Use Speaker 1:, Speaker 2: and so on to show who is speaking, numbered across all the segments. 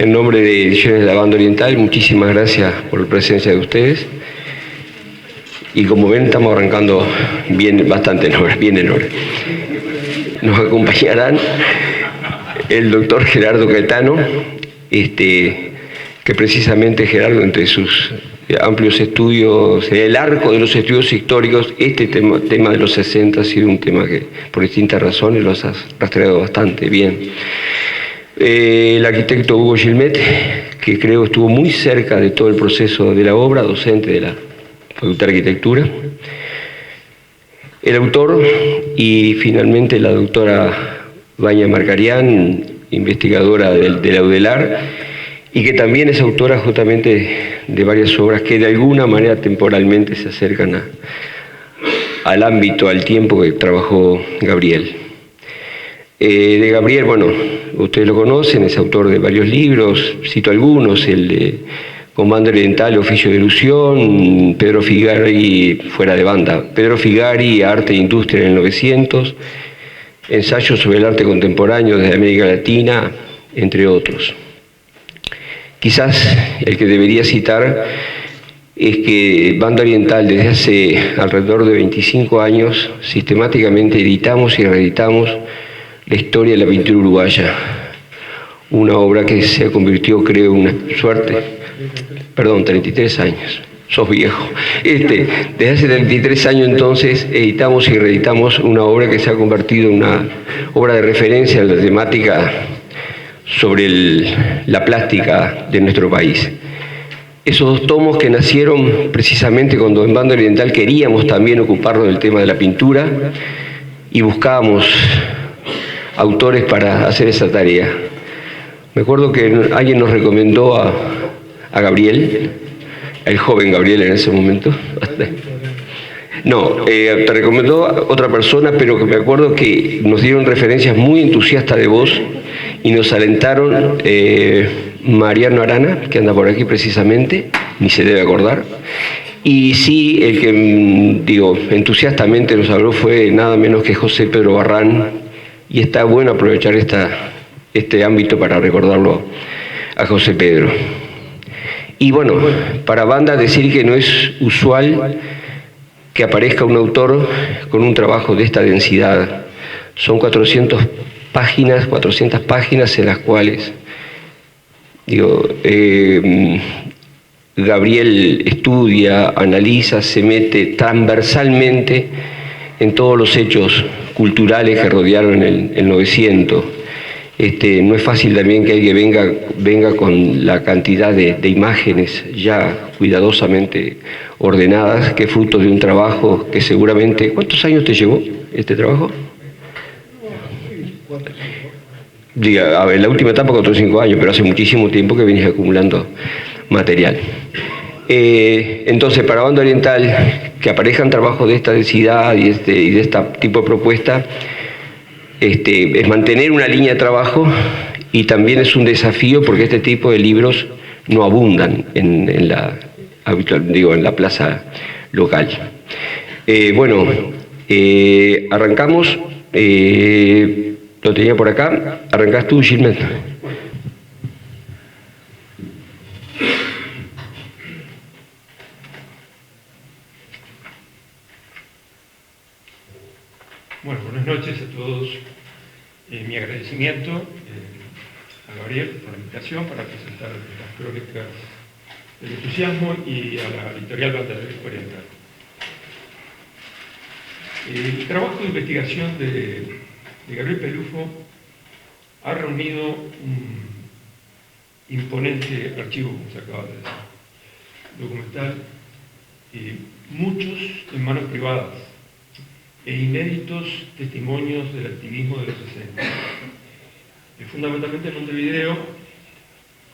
Speaker 1: En nombre de Ediciones de la Banda Oriental, muchísimas gracias por la presencia de ustedes. Y como ven, estamos arrancando bien, bastante en hora, bien en hora. Nos acompañarán el doctor Gerardo Caetano, que precisamente Gerardo, entre sus amplios estudios, en el arco de los estudios históricos, este tema de los 60 ha sido un tema que por distintas razones los has rastreado bastante bien. El arquitecto Hugo Gilmet, que creo estuvo muy cerca de todo el proceso de la obra, docente de la Facultad de Arquitectura. El autor y finalmente la doctora Vania Marcarián, investigadora de la UDELAR, y que también es autora justamente de varias obras que de alguna manera temporalmente se acercan al ámbito, al tiempo que trabajó Gabriel. De Gabriel, bueno, ustedes lo conocen, es autor de varios libros, cito algunos, el de Comando Oriental, Oficio de Ilusión, Pedro Figari, fuera de banda, Pedro Figari, Arte e Industria en el 900, Ensayos sobre el arte contemporáneo desde América Latina, entre otros. Quizás el que debería citar es que Banda Oriental desde hace alrededor de 25 años sistemáticamente editamos y reeditamos la historia de la pintura uruguaya, una obra que se convirtió, creo, en una suerte, perdón, 33 años, sos viejo. Desde hace 33 años entonces editamos y reeditamos una obra que se ha convertido en una obra de referencia en la temática sobre la plástica de nuestro país. Esos dos tomos que nacieron precisamente cuando en Banda Oriental queríamos también ocuparnos del tema de la pintura y buscábamos autores para hacer esa tarea. Me acuerdo que alguien nos recomendó a Gabriel, el joven Gabriel en ese momento. No, te recomendó a otra persona, pero que me acuerdo que nos dieron referencias muy entusiastas de vos y nos alentaron Mariano Arana, que anda por aquí precisamente, ni se debe acordar. Y sí, el que, entusiastamente nos habló fue nada menos que José Pedro Barrán, y está bueno aprovechar este ámbito para recordarlo a José Pedro. Y bueno, para Banda decir que no es usual que aparezca un autor con un trabajo de esta densidad. Son 400 páginas en las cuales Gabriel estudia, analiza, se mete transversalmente en todos los hechos culturales que rodearon el 900. No es fácil también que alguien venga con la cantidad de imágenes ya cuidadosamente ordenadas, que es fruto de un trabajo que seguramente... ¿Cuántos años te llevó este trabajo? A ver, la última etapa 4 o 5 años, pero hace muchísimo tiempo que venís acumulando material. Entonces, para Banda Oriental, que aparezcan trabajos de esta densidad y de este tipo de propuesta, es mantener una línea de trabajo, y también es un desafío porque este tipo de libros no abundan en la plaza local. Arrancamos, lo tenía por acá, arrancás tú, Gilmet.
Speaker 2: Bueno, buenas noches a todos. Mi agradecimiento a Gabriel por la invitación para presentar las crónicas del entusiasmo y a la editorial Banda Oriental. El trabajo de investigación de Gabriel Pelufo ha reunido un imponente archivo, como se acaba de decir, documental, muchos en manos privadas, e inéditos testimonios del activismo de los 60, fundamentalmente en Montevideo,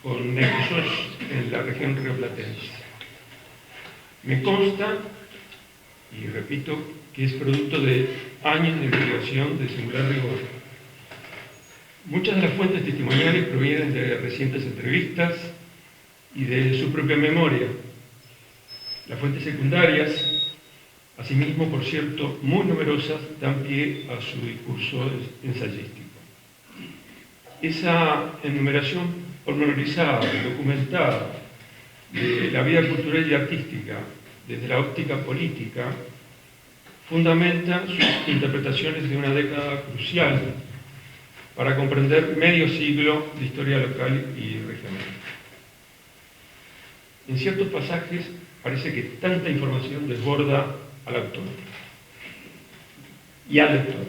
Speaker 2: con nexos en la región rioplatense. Me consta, y repito, que es producto de años de investigación de singular rigor. Muchas de las fuentes testimoniales provienen de recientes entrevistas y de su propia memoria. Las fuentes secundarias, asimismo, por cierto, muy numerosas, dan pie a su discurso ensayístico. Esa enumeración pormenorizada y documentada de la vida cultural y artística desde la óptica política, fundamentan sus interpretaciones de una década crucial para comprender medio siglo de historia local y regional. En ciertos pasajes parece que tanta información desborda al autor y al lector,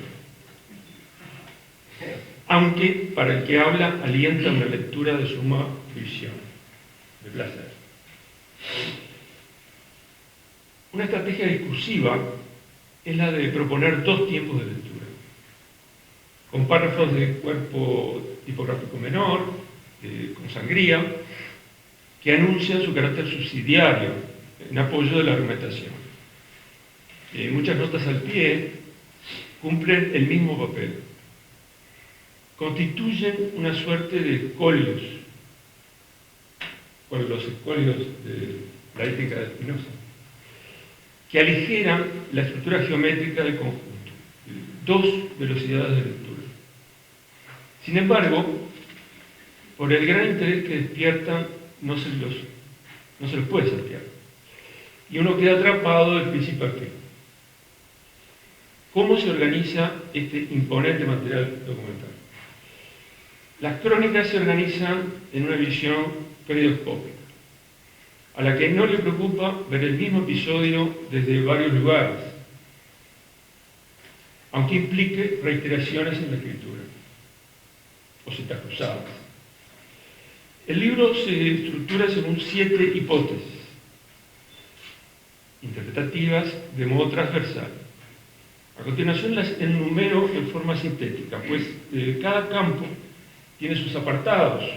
Speaker 2: aunque para el que habla alienta una lectura de suma fruición, de placer. Una estrategia discursiva es la de proponer dos tiempos de lectura, con párrafos de cuerpo tipográfico menor, con sangría, que anuncian su carácter subsidiario en apoyo de la argumentación. Muchas notas al pie cumplen el mismo papel. Constituyen una suerte de escolios, con los escolios de la ética de Spinoza, que aligeran la estructura geométrica del conjunto, dos velocidades de lectura. Sin embargo, por el gran interés que despiertan, no se los puede saltear. Y uno queda atrapado del principio al fin. ¿Cómo se organiza este imponente material documental? Las crónicas se organizan en una visión caleidoscópica, a la que no le preocupa ver el mismo episodio desde varios lugares, aunque implique reiteraciones en la escritura o citas cruzadas. El libro se estructura según 7 hipótesis interpretativas de modo transversal. A continuación las enumero en forma sintética, pues cada campo tiene sus apartados,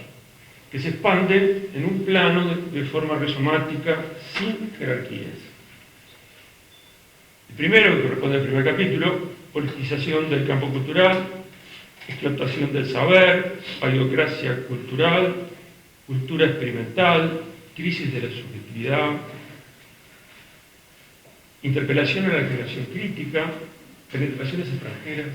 Speaker 2: que se expanden en un plano de forma rizomática, sin jerarquías. El primero, que corresponde al primer capítulo, politización del campo cultural, explotación del saber, paleocracia cultural, cultura experimental, crisis de la subjetividad, interpelación a la generación crítica, penetraciones extranjeras.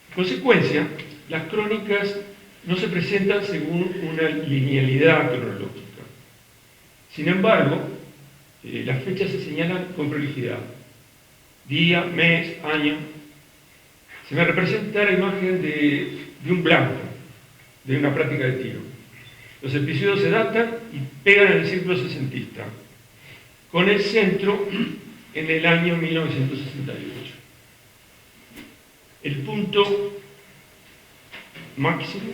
Speaker 2: En consecuencia, las crónicas no se presentan según una linealidad cronológica. Sin embargo, las fechas se señalan con prolijidad. Día, mes, año. Se me representa la imagen de un blanco, de una práctica de tiro. Los episodios se datan y pegan en el círculo sesentista, con el centro en el año 1968. El punto máximo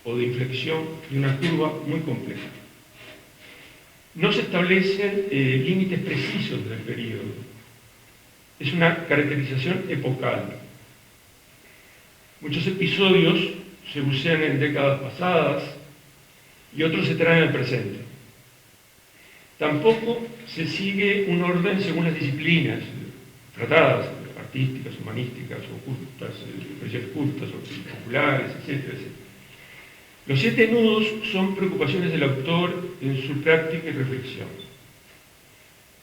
Speaker 2: o de inflexión de una curva muy compleja. No se establecen límites precisos del periodo. Es una caracterización epocal. Muchos episodios se bucean en décadas pasadas y otros se traen al presente. Tampoco se sigue un orden según las disciplinas tratadas, artísticas, humanísticas, ocultas, expresiones cultas, populares, etcétera. Los 7 nudos son preocupaciones del autor en su práctica y reflexión.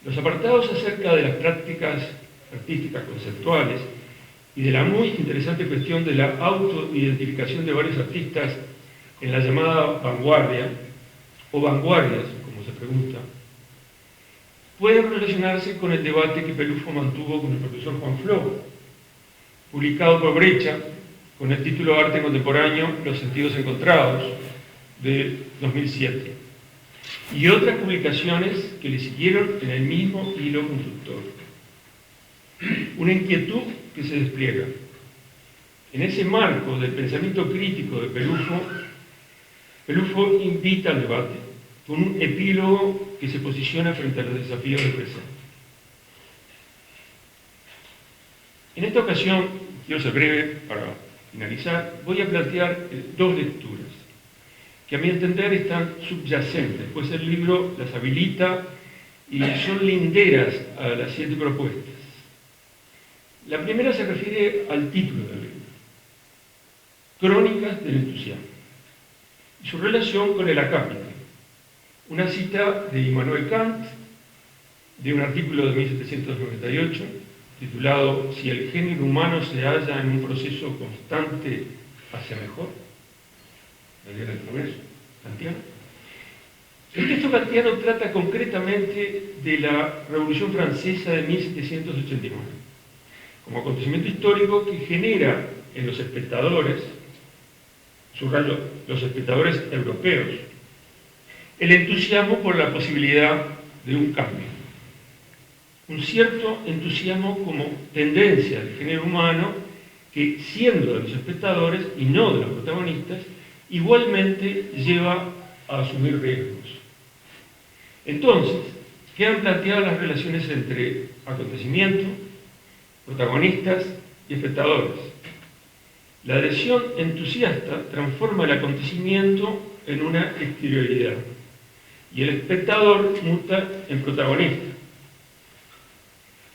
Speaker 2: Los apartados acerca de las prácticas artísticas conceptuales y de la muy interesante cuestión de la autoidentificación de varios artistas en la llamada vanguardia, o vanguardias, como se pregunta, pueden relacionarse con el debate que Pelufo mantuvo con el profesor Juan Flo, publicado por Brecha, con el título Arte Contemporáneo, Los Sentidos Encontrados, de 2007, y otras publicaciones que le siguieron en el mismo hilo conductor. Una inquietud que se despliega. En ese marco del pensamiento crítico de Pelufo invita al debate con un epílogo que se posiciona frente a los desafíos del presente. En esta ocasión, quiero ser breve para finalizar, voy a plantear 2 lecturas que a mi entender están subyacentes, pues el libro las habilita y son linderas a las 7 propuestas. La primera se refiere al título del libro, Crónicas del Entusiasmo, y su relación con el acápite, una cita de Immanuel Kant, de un artículo de 1798, titulado Si el género humano se halla en un proceso constante hacia mejor, la idea del progreso kantiano. El texto kantiano trata concretamente de la Revolución Francesa de 1789, como acontecimiento histórico que genera en los espectadores, subrayo, los espectadores europeos, el entusiasmo por la posibilidad de un cambio. Un cierto entusiasmo como tendencia del género humano que, siendo de los espectadores y no de los protagonistas, igualmente lleva a asumir riesgos. Entonces, quedan planteadas las relaciones entre acontecimiento, protagonistas y espectadores. La adhesión entusiasta transforma el acontecimiento en una exterioridad y el espectador muta en protagonista.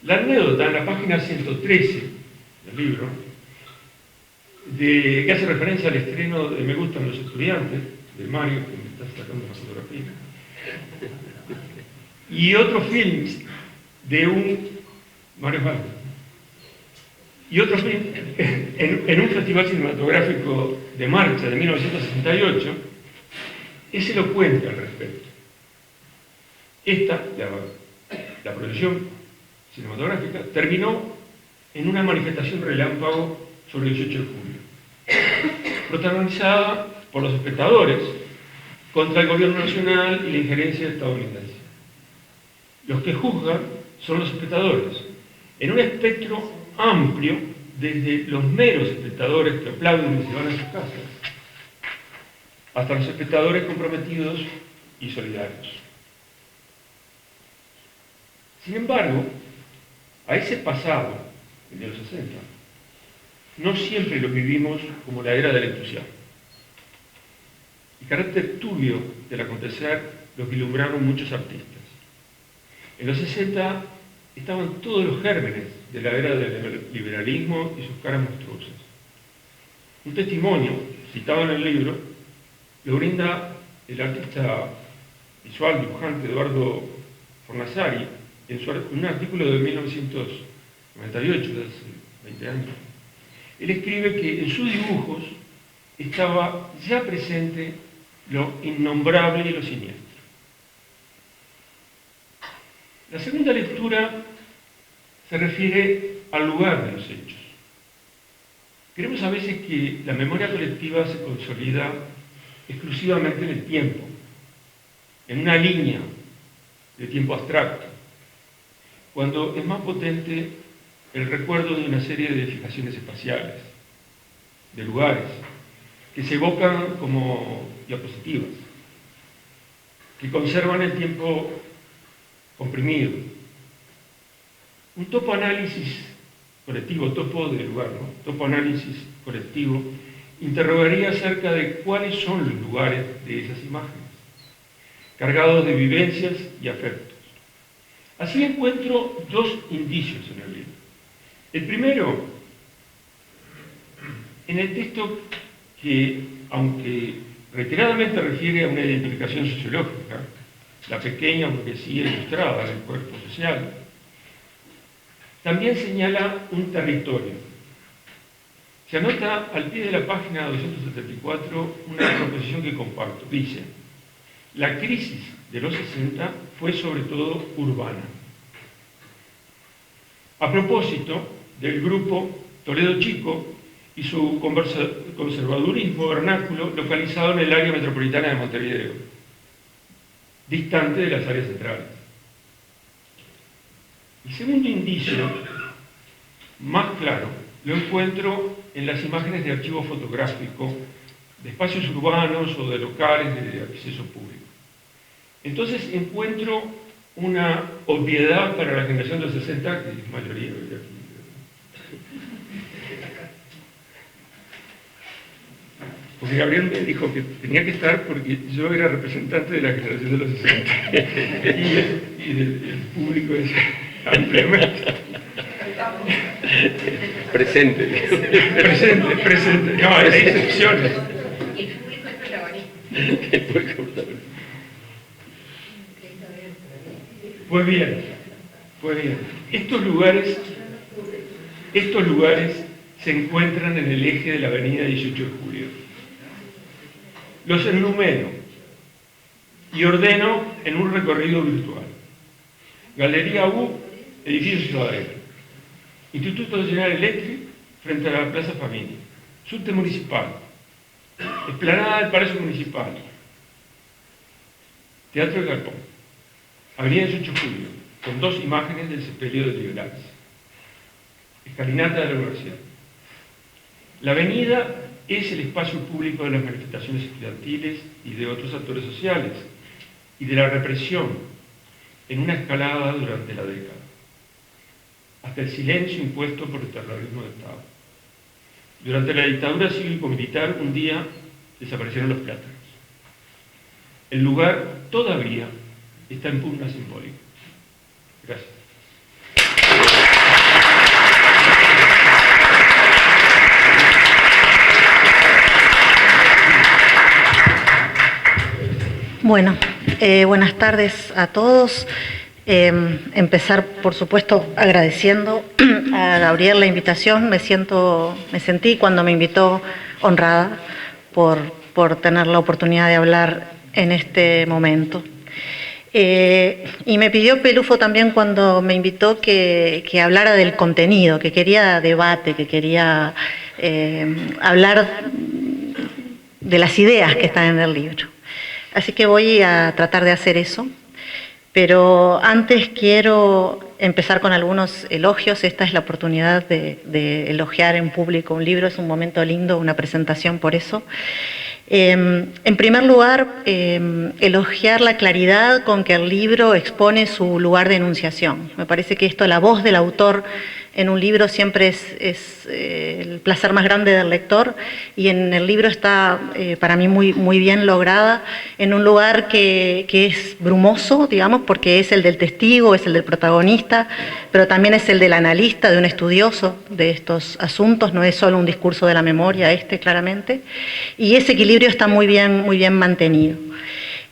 Speaker 2: La anécdota en la página 113 del libro, que hace referencia al estreno de Me gustan los estudiantes, de Mario, que me está sacando una fotografía, y otro film de un Mario Valls, y otro film en un festival cinematográfico de marcha de 1968, es elocuente al respecto. Esta, la proyección cinematográfica, terminó en una manifestación relámpago sobre el 18 de julio, protagonizada por los espectadores contra el gobierno nacional y la injerencia estadounidense. Los que juzgan son los espectadores, en un espectro amplio, desde los meros espectadores que aplauden y se van a sus casas, hasta los espectadores comprometidos y solidarios. Sin embargo, a ese pasado, el de los 60, no siempre lo vivimos como la era del entusiasmo. El carácter turbio del acontecer lo vislumbraron muchos artistas. En los 60 estaban todos los gérmenes de la era del liberalismo y sus caras monstruosas. Un testimonio, citado en el libro, lo brinda el artista visual, dibujante Eduardo Fornasari, en un artículo de 1998, de hace 20 años. Él escribe que en sus dibujos estaba ya presente lo innombrable y lo siniestro. La segunda lectura se refiere al lugar de los hechos. Creemos a veces que la memoria colectiva se consolida exclusivamente en el tiempo, en una línea de tiempo abstracto, cuando es más potente el recuerdo de una serie de edificaciones espaciales, de lugares, que se evocan como diapositivas, que conservan el tiempo comprimido. Un topoanálisis colectivo, topo de lugar, ¿no? Topoanálisis colectivo, interrogaría acerca de cuáles son los lugares de esas imágenes, cargados de vivencias y afectos. Así encuentro dos indicios en el libro. El primero, en el texto que, aunque reiteradamente refiere a una identificación sociológica, la pequeña burguesía ilustrada del cuerpo social, también señala un territorio. Se anota al pie de la página 274 una proposición que comparto. Dice: la crisis de los 60 fue sobre todo urbana. A propósito del grupo Toledo Chico y su conservadurismo vernáculo localizado en el área metropolitana de Montevideo, distante de las áreas centrales. El segundo indicio, más claro, lo encuentro en las imágenes de archivo fotográfico de espacios urbanos o de locales de acceso público. Entonces encuentro una obviedad para la generación de los 60, que es mayoría de aquí. Porque Gabriel me dijo que tenía que estar porque yo era representante de la generación de los 60 y del público es ampliamente.
Speaker 1: Presente.
Speaker 2: Presente. No, hay excepciones.
Speaker 3: Y el público es protagonista.
Speaker 2: Pues bien. Estos lugares se encuentran en el eje de la avenida 18 de Julio. Los enumero y ordeno en un recorrido virtual. Galería U, edificio Ciudadela. Instituto General Electric, frente a la Plaza Familia. Subte Municipal. Explanada del Palacio Municipal. Teatro del Galpón. Avenida 18 de Julio, con 2 imágenes del sepelio de Liberales. Escalinata de la Universidad. La avenida es el espacio público de las manifestaciones estudiantiles y de otros actores sociales, y de la represión en una escalada durante la década, hasta el silencio impuesto por el terrorismo de Estado. Durante la dictadura cívico-militar, un día desaparecieron los plátanos. El lugar todavía está en pugna simbólica. Gracias.
Speaker 4: Bueno, buenas tardes a todos. Empezar, por supuesto, agradeciendo a Gabriel la invitación. Me sentí cuando me invitó honrada por tener la oportunidad de hablar en este momento. Y me pidió Pelufo también cuando me invitó que hablara del contenido, que quería debate, que quería hablar de las ideas que están en el libro. Así que voy a tratar de hacer eso, pero antes quiero empezar con algunos elogios. Esta es la oportunidad de elogiar en público un libro, es un momento lindo, una presentación por eso. En primer lugar, elogiar la claridad con que el libro expone su lugar de enunciación. Me parece que esto, la voz del autor en un libro siempre es el placer más grande del lector, y en el libro está para mí muy bien lograda, en un lugar que es brumoso, digamos, porque es el del testigo, es el del protagonista, pero también es el del analista, de un estudioso de estos asuntos, no es solo un discurso de la memoria claramente, y ese equilibrio está muy bien mantenido.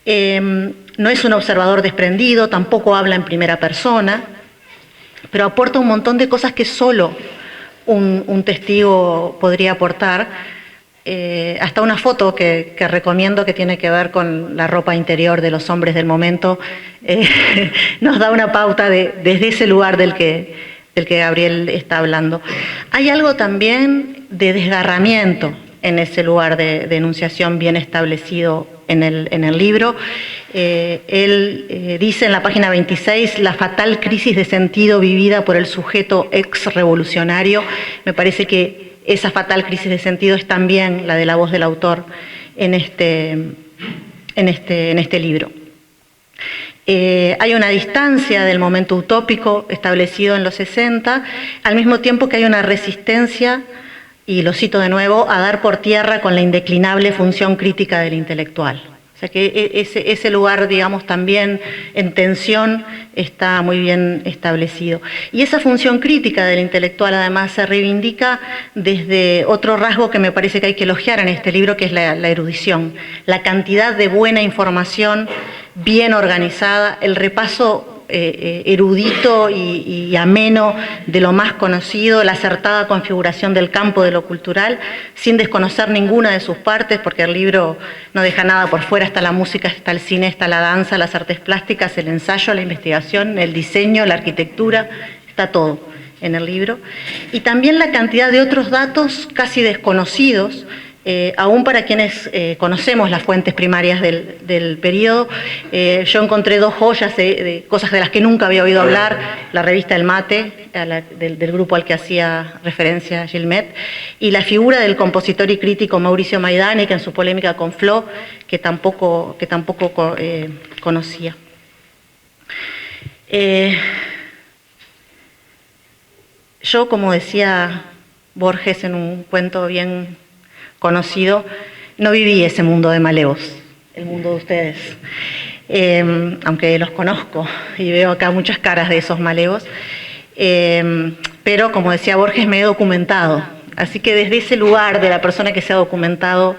Speaker 4: No es un observador desprendido, tampoco habla en primera persona, pero aporta un montón de cosas que solo un testigo podría aportar, hasta una foto que recomiendo, que tiene que ver con la ropa interior de los hombres del momento, nos da una pauta desde ese lugar del que Gabriel está hablando. Hay algo también de desgarramiento en ese lugar de enunciación bien establecido en el libro. Él dice en la página 26, la fatal crisis de sentido vivida por el sujeto ex-revolucionario. Me parece que esa fatal crisis de sentido es también la de la voz del autor en este libro. Hay una distancia del momento utópico establecido en los 60, al mismo tiempo que hay una resistencia, y lo cito de nuevo, a dar por tierra con la indeclinable función crítica del intelectual. O sea que ese lugar, digamos, también en tensión está muy bien establecido. Y esa función crítica del intelectual además se reivindica desde otro rasgo que me parece que hay que elogiar en este libro, que es la erudición. La cantidad de buena información bien organizada, el repaso erudito y ameno de lo más conocido, la acertada configuración del campo de lo cultural, sin desconocer ninguna de sus partes, porque el libro no deja nada por fuera. Está la música, está el cine, está la danza, las artes plásticas, el ensayo, la investigación, el diseño, la arquitectura, está todo en el libro. Y también la cantidad de otros datos casi desconocidos, aún para quienes conocemos las fuentes primarias del periodo. Yo encontré 2 joyas de cosas de las que nunca había oído hablar: la revista El Mate, del grupo al que hacía referencia Gilmet, y la figura del compositor y crítico Mauricio Maidani, que en su polémica con Flo, que tampoco conocía. Yo, como decía Borges en un cuento bien conocido, no viví ese mundo de malevos, el mundo de ustedes, aunque los conozco y veo acá muchas caras de esos malevos, pero como decía Borges, me he documentado, así que desde ese lugar de la persona que se ha documentado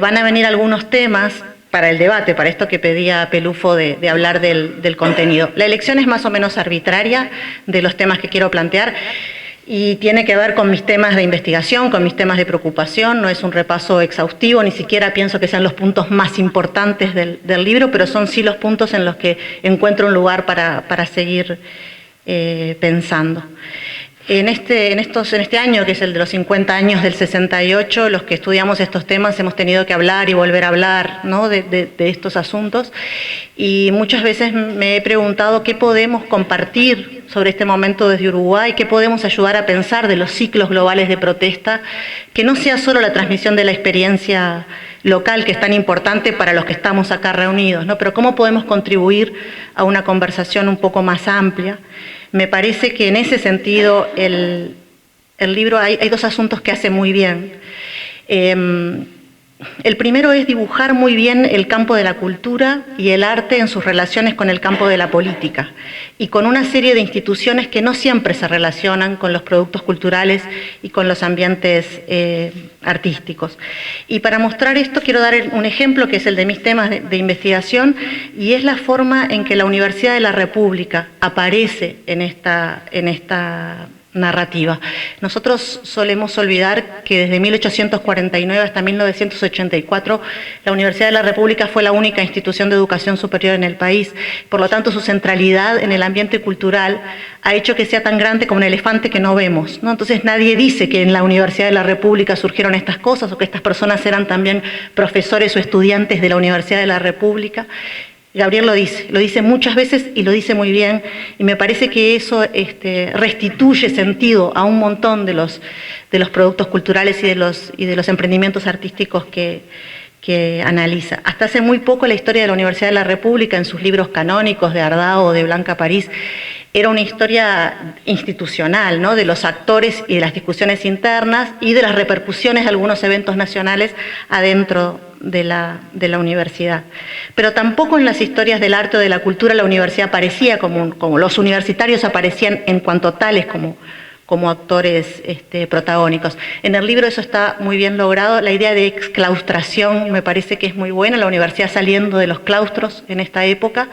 Speaker 4: van a venir algunos temas para el debate, para esto que pedía Pelufo de hablar del contenido. La elección es más o menos arbitraria de los temas que quiero plantear. y tiene que ver con mis temas de investigación, con mis temas de preocupación. No es un repaso exhaustivo, ni siquiera pienso que sean los puntos más importantes del libro, pero son sí los puntos en los que encuentro un lugar para seguir pensando. En este año, que es el de los 50 años del 68, los que estudiamos estos temas hemos tenido que hablar y volver a hablar, ¿no?, de estos asuntos, y muchas veces me he preguntado qué podemos compartir sobre este momento desde Uruguay, qué podemos ayudar a pensar de los ciclos globales de protesta, que no sea solo la transmisión de la experiencia local, que es tan importante para los que estamos acá reunidos, ¿no?, pero cómo podemos contribuir a una conversación un poco más amplia. Me parece que en ese sentido el libro hay dos asuntos que hace muy bien. El primero es dibujar muy bien el campo de la cultura y el arte en sus relaciones con el campo de la política y con una serie de instituciones que no siempre se relacionan con los productos culturales y con los ambientes artísticos. Y para mostrar esto quiero dar un ejemplo que es el de mis temas de investigación, y es la forma en que la Universidad de la República aparece en esta narrativa. Nosotros solemos olvidar que desde 1849 hasta 1984 la Universidad de la República fue la única institución de educación superior en el país. Por lo tanto, su centralidad en el ambiente cultural ha hecho que sea tan grande como un elefante que no vemos, ¿no? Entonces nadie dice que en la Universidad de la República surgieron estas cosas o que estas personas eran también profesores o estudiantes de la Universidad de la República. Gabriel lo dice muchas veces y lo dice muy bien, y me parece que eso restituye sentido a un montón de los productos culturales y de los emprendimientos artísticos que analiza. Hasta hace muy poco la historia de la Universidad de la República, en sus libros canónicos de Ardao o de Blanca París, era una historia institucional, ¿no?, de los actores y de las discusiones internas y de las repercusiones de algunos eventos nacionales adentro de la universidad. Pero tampoco en las historias del arte o de la cultura la universidad aparecía como los universitarios aparecían en cuanto tales, como actores protagónicos. En el libro eso está muy bien logrado. La idea de exclaustración me parece que es muy buena, la universidad saliendo de los claustros en esta época.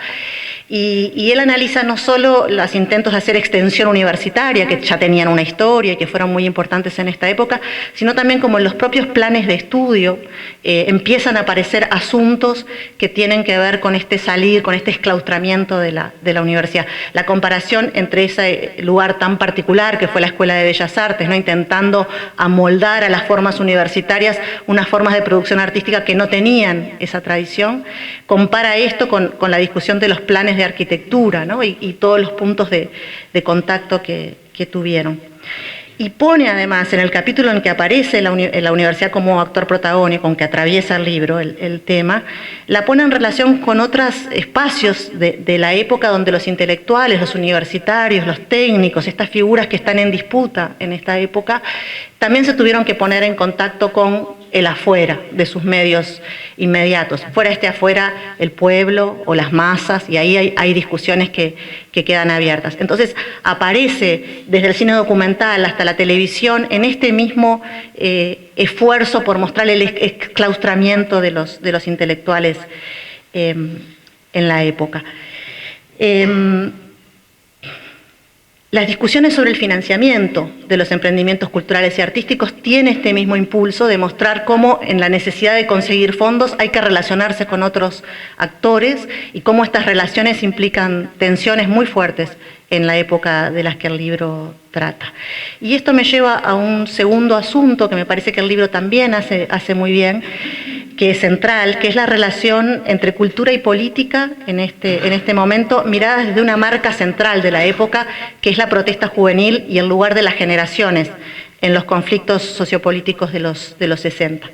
Speaker 4: Y él analiza no solo los intentos de hacer extensión universitaria, que ya tenían una historia y que fueron muy importantes en esta época, sino también como en los propios planes de estudio empiezan a aparecer asuntos que tienen que ver con este salir, con este exclaustramiento de la universidad. La comparación entre ese lugar tan particular que fue la Escuela de Bellas Artes, ¿no?, intentando amoldar a las formas universitarias unas formas de producción artística que no tenían esa tradición, compara esto con la discusión de los planes de arquitectura, ¿no?, y todos los puntos de contacto que tuvieron. Y pone además en el capítulo en que aparece la universidad como actor protagónico, con que atraviesa el libro, el tema, la pone en relación con otros espacios de la época donde los intelectuales, los universitarios, los técnicos, estas figuras que están en disputa en esta época, también se tuvieron que poner en contacto con el afuera de sus medios inmediatos. Fuera afuera, el pueblo o las masas, y ahí hay discusiones que quedan abiertas. Entonces aparece desde el cine documental hasta la televisión en este mismo esfuerzo por mostrar el exclaustramiento de los intelectuales en la época. Las discusiones sobre el financiamiento de los emprendimientos culturales y artísticos tienen este mismo impulso de mostrar cómo en la necesidad de conseguir fondos hay que relacionarse con otros actores y cómo estas relaciones implican tensiones muy fuertes en la época de las que el libro trata. Y esto me lleva a un segundo asunto que me parece que el libro también hace muy bien, que es central, que es la relación entre cultura y política en este momento, mirada desde una marca central de la época, que es la protesta juvenil y el lugar de las generaciones en los conflictos sociopolíticos de los 60.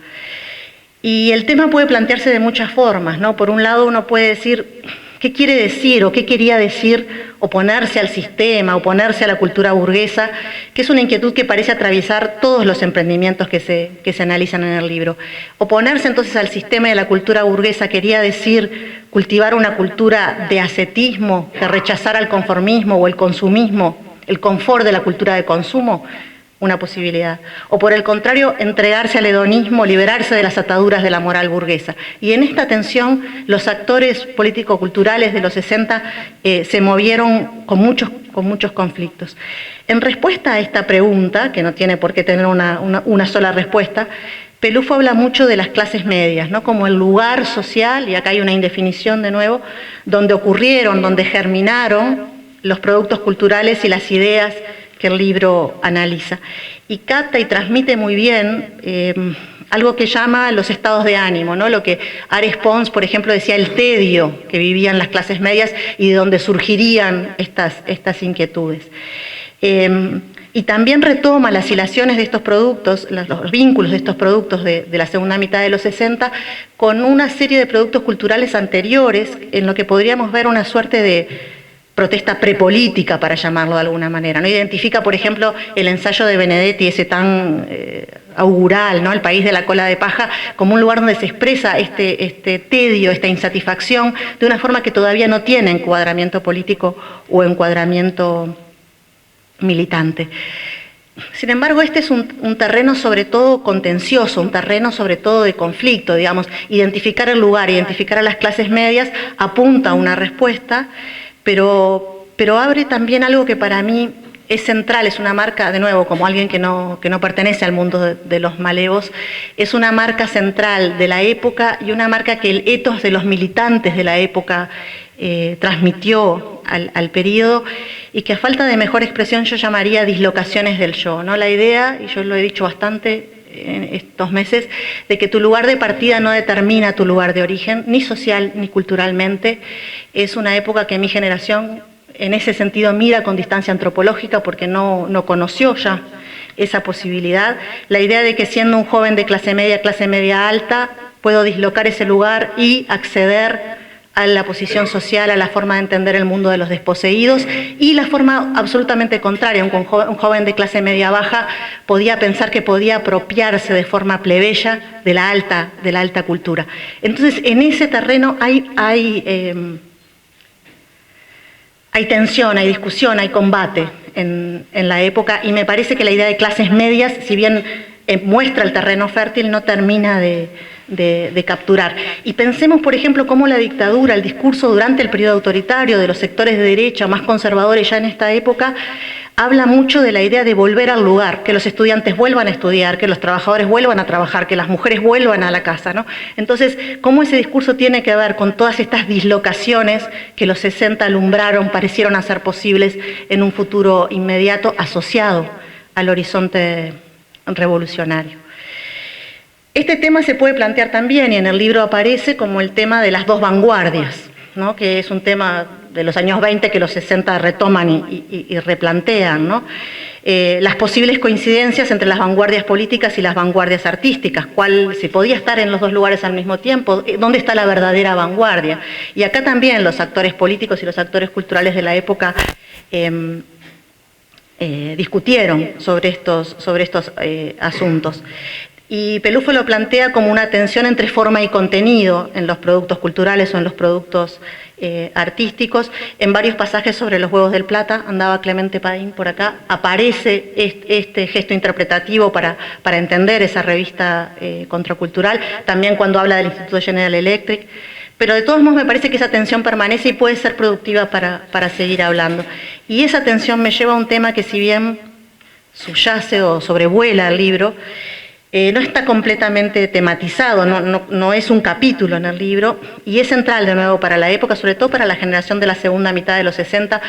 Speaker 4: Y el tema puede plantearse de muchas formas, ¿no? Por un lado uno puede decir, ¿qué quiere decir o qué quería decir oponerse al sistema, oponerse a la cultura burguesa? Que es una inquietud que parece atravesar todos los emprendimientos que se analizan en el libro. Oponerse entonces al sistema y a la cultura burguesa quería decir cultivar una cultura de ascetismo, que rechazara el conformismo o el consumismo, el confort de la cultura de consumo. una posibilidad. O por el contrario, entregarse al hedonismo, liberarse de las ataduras de la moral burguesa. Y en esta tensión, los actores político-culturales de los 60 se movieron con muchos conflictos. En respuesta a esta pregunta, que no tiene por qué tener una sola respuesta, Pelufo habla mucho de las clases medias, ¿no? Como el lugar social, y acá hay una indefinición de nuevo, donde ocurrieron, donde germinaron los productos culturales y las ideas que el libro analiza. Y capta y transmite muy bien algo que llama los estados de ánimo, ¿no? Lo que Ares Pons, por ejemplo, decía el tedio que vivían las clases medias y de donde surgirían estas inquietudes. Y también retoma las hilaciones de estos productos, los vínculos de estos productos de la segunda mitad de los 60 con una serie de productos culturales anteriores en lo que podríamos ver una suerte de protesta prepolítica, para llamarlo de alguna manera, ¿no? Identifica, por ejemplo, el ensayo de Benedetti, ese tan augural, ¿no? El país de la cola de paja, como un lugar donde se expresa este tedio, esta insatisfacción, de una forma que todavía no tiene encuadramiento político o encuadramiento militante. Sin embargo, este es un terreno sobre todo contencioso, un terreno sobre todo de conflicto, digamos. Identificar el lugar, identificar a las clases medias apunta a una respuesta, pero abre también algo que para mí es central, es una marca, de nuevo, como alguien que no pertenece al mundo de los malevos, es una marca central de la época y una marca que el etos de los militantes de la época transmitió al periodo, y que a falta de mejor expresión yo llamaría dislocaciones del yo, ¿no? La idea, y yo lo he dicho bastante en estos meses, de que tu lugar de partida no determina tu lugar de origen, ni social ni culturalmente. Es una época que mi generación en ese sentido mira con distancia antropológica porque no conoció ya esa posibilidad. La idea de que siendo un joven de clase media alta, puedo dislocar ese lugar y acceder a la posición social, a la forma de entender el mundo de los desposeídos, y la forma absolutamente contraria. Un joven de clase media baja podía pensar que podía apropiarse de forma plebeya de la alta cultura. Entonces, en ese terreno hay tensión, hay discusión, hay combate en la época, y me parece que la idea de clases medias, si bien muestra el terreno fértil, no termina de capturar. Y pensemos, por ejemplo, cómo la dictadura, el discurso durante el periodo autoritario de los sectores de derecha más conservadores ya en esta época, habla mucho de la idea de volver al lugar, que los estudiantes vuelvan a estudiar, que los trabajadores vuelvan a trabajar, que las mujeres vuelvan a la casa, ¿no? Entonces, cómo ese discurso tiene que ver con todas estas dislocaciones que los 60 alumbraron, parecieron hacer posibles en un futuro inmediato asociado al horizonte revolucionario. Este tema se puede plantear también, y en el libro aparece, como el tema de las dos vanguardias, ¿no? Que es un tema de los años 20 que los 60 retoman y replantean, ¿no? Las posibles coincidencias entre las vanguardias políticas y las vanguardias artísticas, si podía estar en los dos lugares al mismo tiempo, dónde está la verdadera vanguardia. Y acá también los actores políticos y los actores culturales de la época discutieron sobre estos asuntos. Y Pelufo lo plantea como una tensión entre forma y contenido en los productos culturales o en los productos artísticos. En varios pasajes sobre los huevos del Plata, andaba Clemente Padín por acá, aparece este gesto interpretativo para entender esa revista contracultural, también cuando habla del Instituto General Electric. Pero de todos modos me parece que esa tensión permanece y puede ser productiva para seguir hablando. Y esa tensión me lleva a un tema que, si bien subyace o sobrevuela el libro, no está completamente tematizado, no es un capítulo en el libro, y es central de nuevo para la época, sobre todo para la generación de la segunda mitad de los 60,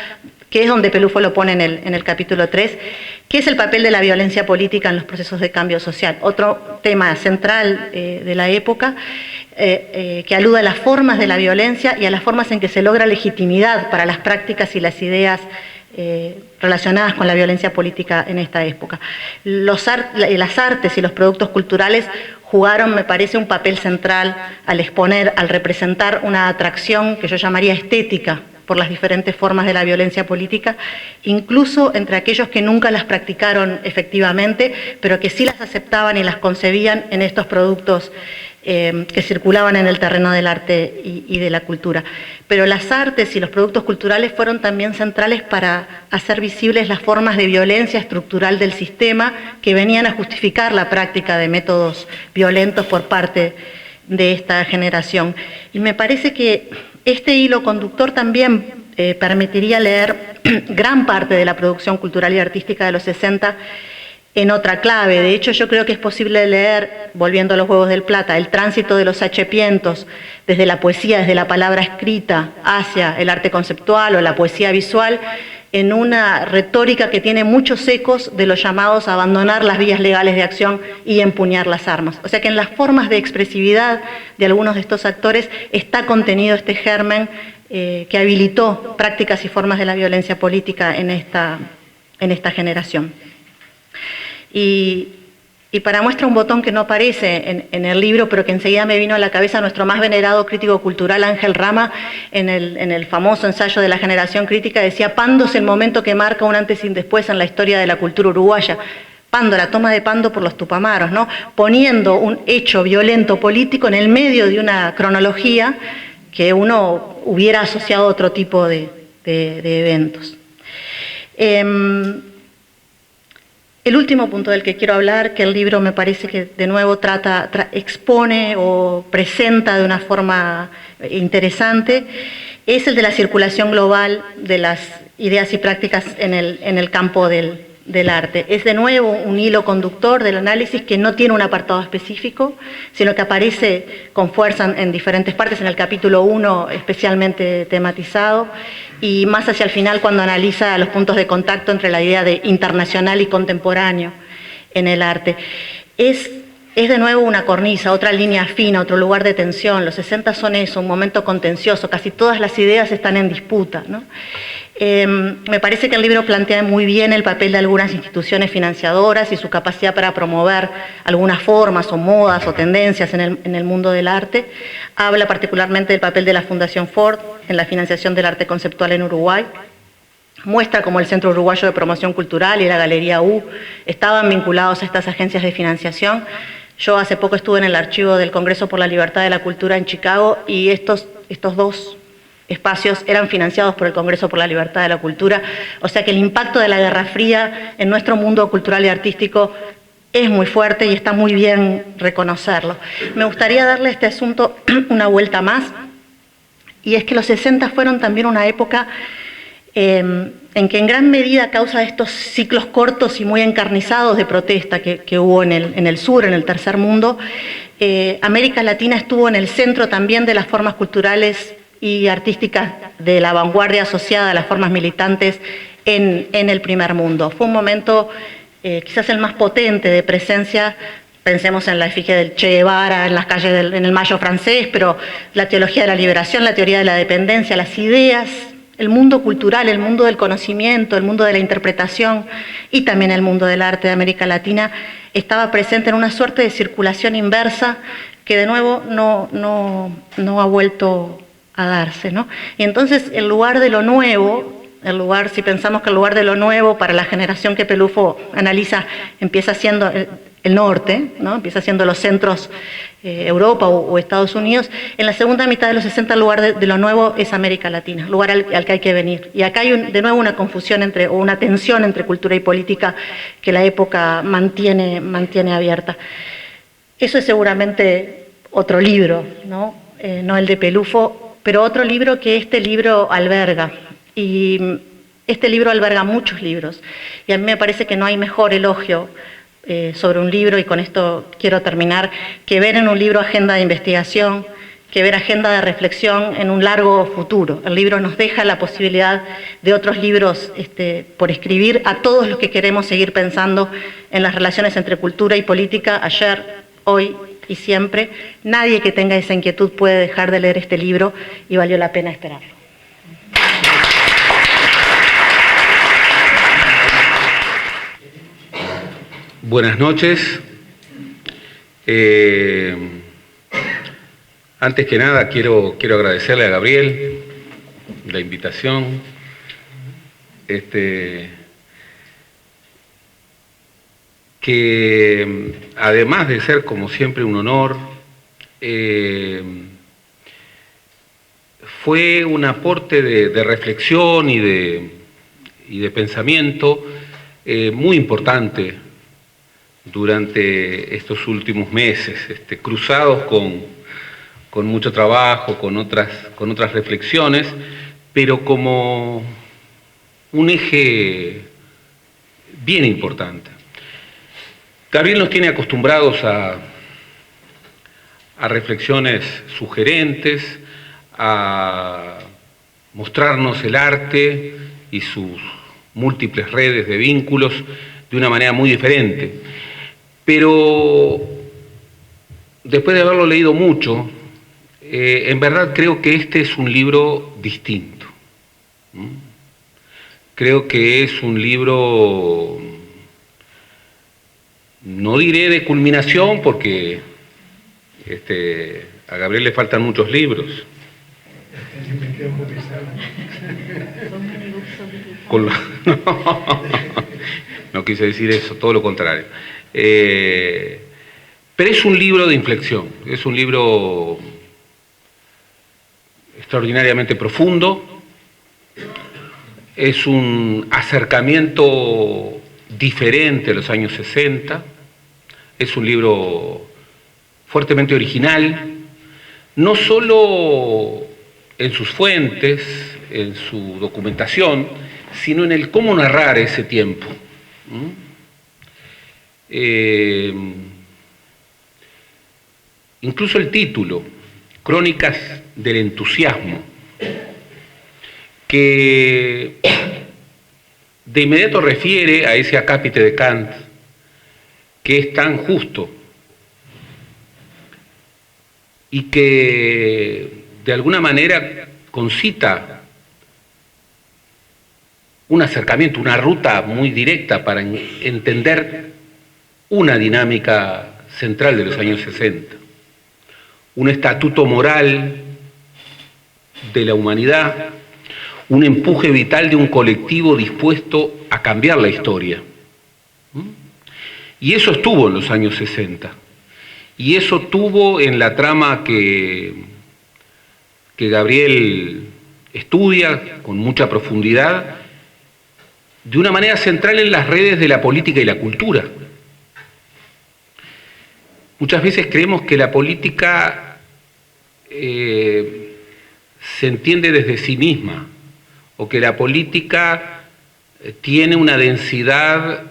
Speaker 4: que es donde Pelufo lo pone en el capítulo 3, que es el papel de la violencia política en los procesos de cambio social. Otro tema central de la época, que alude a las formas de la violencia y a las formas en que se logra legitimidad para las prácticas y las ideas relacionadas con la violencia política en esta época. Las artes y los productos culturales jugaron, me parece, un papel central al exponer, al representar una atracción que yo llamaría estética por las diferentes formas de la violencia política, incluso entre aquellos que nunca las practicaron efectivamente, pero que sí las aceptaban y las concebían en estos productos que circulaban en el terreno del arte y de la cultura. Pero las artes y los productos culturales fueron también centrales para hacer visibles las formas de violencia estructural del sistema que venían a justificar la práctica de métodos violentos por parte de esta generación. Y me parece que este hilo conductor también permitiría leer gran parte de la producción cultural y artística de los 60 en otra clave. De hecho, yo creo que es posible leer, volviendo a los Huevos del Plata, el tránsito de los hachepientos desde la poesía, desde la palabra escrita hacia el arte conceptual o la poesía visual, en una retórica que tiene muchos ecos de los llamados a abandonar las vías legales de acción y empuñar las armas. O sea que en las formas de expresividad de algunos de estos actores está contenido este germen que habilitó prácticas y formas de la violencia política en esta generación. Y para muestra un botón que no aparece en el libro, pero que enseguida me vino a la cabeza nuestro más venerado crítico cultural, Ángel Rama, en el famoso ensayo de la generación crítica, decía: Pando es el momento que marca un antes y un después en la historia de la cultura uruguaya. Pando, la toma de Pando por los Tupamaros, ¿no? Poniendo un hecho violento político en el medio de una cronología que uno hubiera asociado a otro tipo de eventos. El último punto del que quiero hablar, que el libro me parece que de nuevo expone o presenta de una forma interesante, es el de la circulación global de las ideas y prácticas en el campo del arte. Es de nuevo un hilo conductor del análisis que no tiene un apartado específico, sino que aparece con fuerza en diferentes partes, en el capítulo 1 especialmente tematizado, y más hacia el final cuando analiza los puntos de contacto entre la idea de internacional y contemporáneo en el arte. Es de nuevo una cornisa, otra línea fina, otro lugar de tensión. Los 60 son eso, un momento contencioso, casi todas las ideas están en disputa, ¿no? Me parece que el libro plantea muy bien el papel de algunas instituciones financiadoras y su capacidad para promover algunas formas o modas o tendencias en el mundo del arte. Habla particularmente del papel de la Fundación Ford en la financiación del arte conceptual en Uruguay. Muestra cómo el Centro Uruguayo de Promoción Cultural y la Galería U estaban vinculados a estas agencias de financiación. Yo hace poco estuve en el archivo del Congreso por la Libertad de la Cultura en Chicago y estos dos espacios eran financiados por el Congreso por la Libertad de la Cultura, o sea que el impacto de la Guerra Fría en nuestro mundo cultural y artístico es muy fuerte y está muy bien reconocerlo. Me gustaría darle a este asunto una vuelta más, y es que los 60 fueron también una época en que en gran medida a causa de estos ciclos cortos y muy encarnizados de protesta que hubo en el sur, en el tercer mundo, América Latina estuvo en el centro también de las formas culturales y artísticas de la vanguardia asociada a las formas militantes en el primer mundo. Fue un momento quizás el más potente de presencia. Pensemos en la efigie del Che Guevara, en las calles en el Mayo francés, pero la teología de la liberación, la teoría de la dependencia, las ideas, el mundo cultural, el mundo del conocimiento, el mundo de la interpretación y también el mundo del arte de América Latina estaba presente en una suerte de circulación inversa que de nuevo no ha vuelto a darse, ¿no? Y entonces el lugar de lo nuevo, si pensamos que el lugar de lo nuevo para la generación que Pelufo analiza empieza siendo el norte, ¿no? Empieza siendo los centros Europa o Estados Unidos, en la segunda mitad de los 60 el lugar de lo nuevo es América Latina, lugar al que hay que venir. Y acá hay de nuevo una confusión o una tensión entre cultura y política que la época mantiene abierta. Eso es seguramente otro libro, ¿no? No el de Pelufo, pero otro libro que este libro alberga. Y este libro alberga muchos libros. Y a mí me parece que no hay mejor elogio sobre un libro, y con esto quiero terminar, que ver en un libro agenda de investigación, que ver agenda de reflexión en un largo futuro. El libro nos deja la posibilidad de otros libros por escribir a todos los que queremos seguir pensando en las relaciones entre cultura y política, ayer, hoy y siempre. Nadie que tenga esa inquietud puede dejar de leer este libro y valió la pena esperarlo.
Speaker 5: Buenas noches. Antes que nada quiero agradecerle a Gabriel la invitación. Que además de ser como siempre un honor fue un aporte de reflexión y de pensamiento muy importante durante estos últimos meses, cruzados con mucho trabajo, con otras reflexiones, pero como un eje bien importante. Gabriel nos tiene acostumbrados a reflexiones sugerentes, a mostrarnos el arte y sus múltiples redes de vínculos de una manera muy diferente. Pero después de haberlo leído mucho, en verdad creo que este es un libro distinto. Creo que es un libro, no diré de culminación, porque a Gabriel le faltan muchos libros. No quise decir eso, todo lo contrario. Pero es un libro de inflexión, es un libro extraordinariamente profundo, es un acercamiento diferente a los años 60, es un libro fuertemente original, no solo en sus fuentes, en su documentación, sino en el cómo narrar ese tiempo. Incluso el título, Crónicas del Entusiasmo, que de inmediato refiere a ese acápite de Kant, que es tan justo y que de alguna manera concita un acercamiento, una ruta muy directa para entender una dinámica central de los años 60, un estatuto moral de la humanidad, un empuje vital de un colectivo dispuesto a cambiar la historia. Y eso estuvo en los años 60, y eso tuvo en la trama que Gabriel estudia con mucha profundidad, de una manera central en las redes de la política y la cultura. Muchas veces creemos que la política se entiende desde sí misma, o que la política tiene una densidad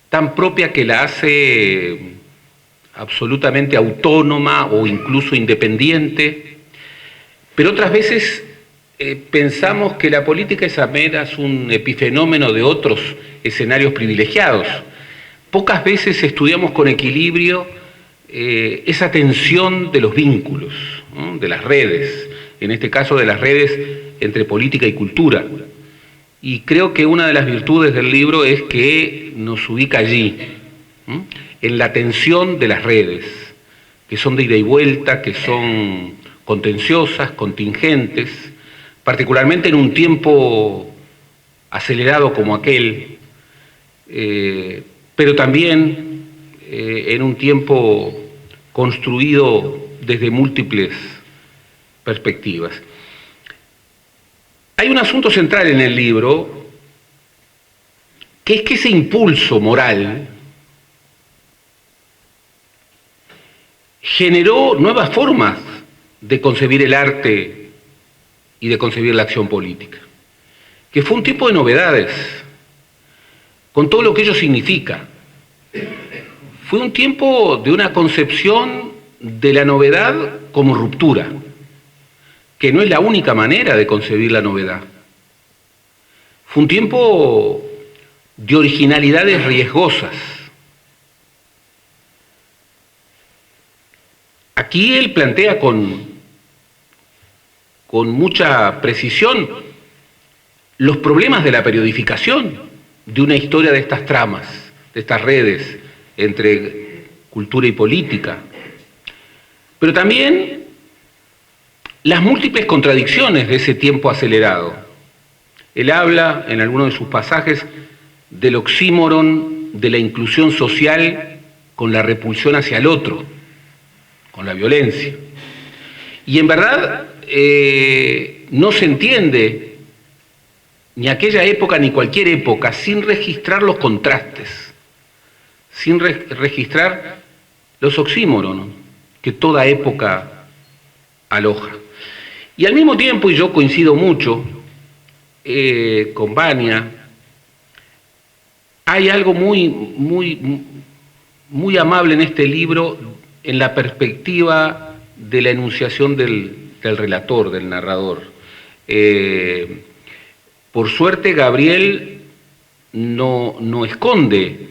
Speaker 5: tan propia que la hace absolutamente autónoma o incluso independiente, pero otras veces pensamos que la política es apenas un epifenómeno de otros escenarios privilegiados. Pocas veces estudiamos con equilibrio esa tensión de los vínculos, ¿no? De las redes, en este caso de las redes entre política y cultura. Y creo que una de las virtudes del libro es que nos ubica allí, ¿no? En la tensión de las redes, que son de ida y vuelta, que son contenciosas, contingentes, particularmente en un tiempo acelerado como aquel, pero también en un tiempo construido desde múltiples perspectivas. Hay un asunto central en el libro, que es que ese impulso moral generó nuevas formas de concebir el arte y de concebir la acción política, que fue un tipo de novedades, con todo lo que ello significa. Fue un tiempo de una concepción de la novedad como ruptura, que no es la única manera de concebir la novedad. Fue un tiempo de originalidades riesgosas. Aquí él plantea con mucha precisión los problemas de la periodificación de una historia de estas tramas, de estas redes entre cultura y política, pero también las múltiples contradicciones de ese tiempo acelerado. Él habla en algunos de sus pasajes del oxímoron de la inclusión social con la repulsión hacia el otro, con la violencia. Y en verdad no se entiende ni aquella época ni cualquier época sin registrar los contrastes, sin registrar los oxímoros que toda época aloja. Y al mismo tiempo, y yo coincido mucho con Vania, hay algo muy amable en este libro en la perspectiva de la enunciación del relator, del narrador. Por suerte, Gabriel no esconde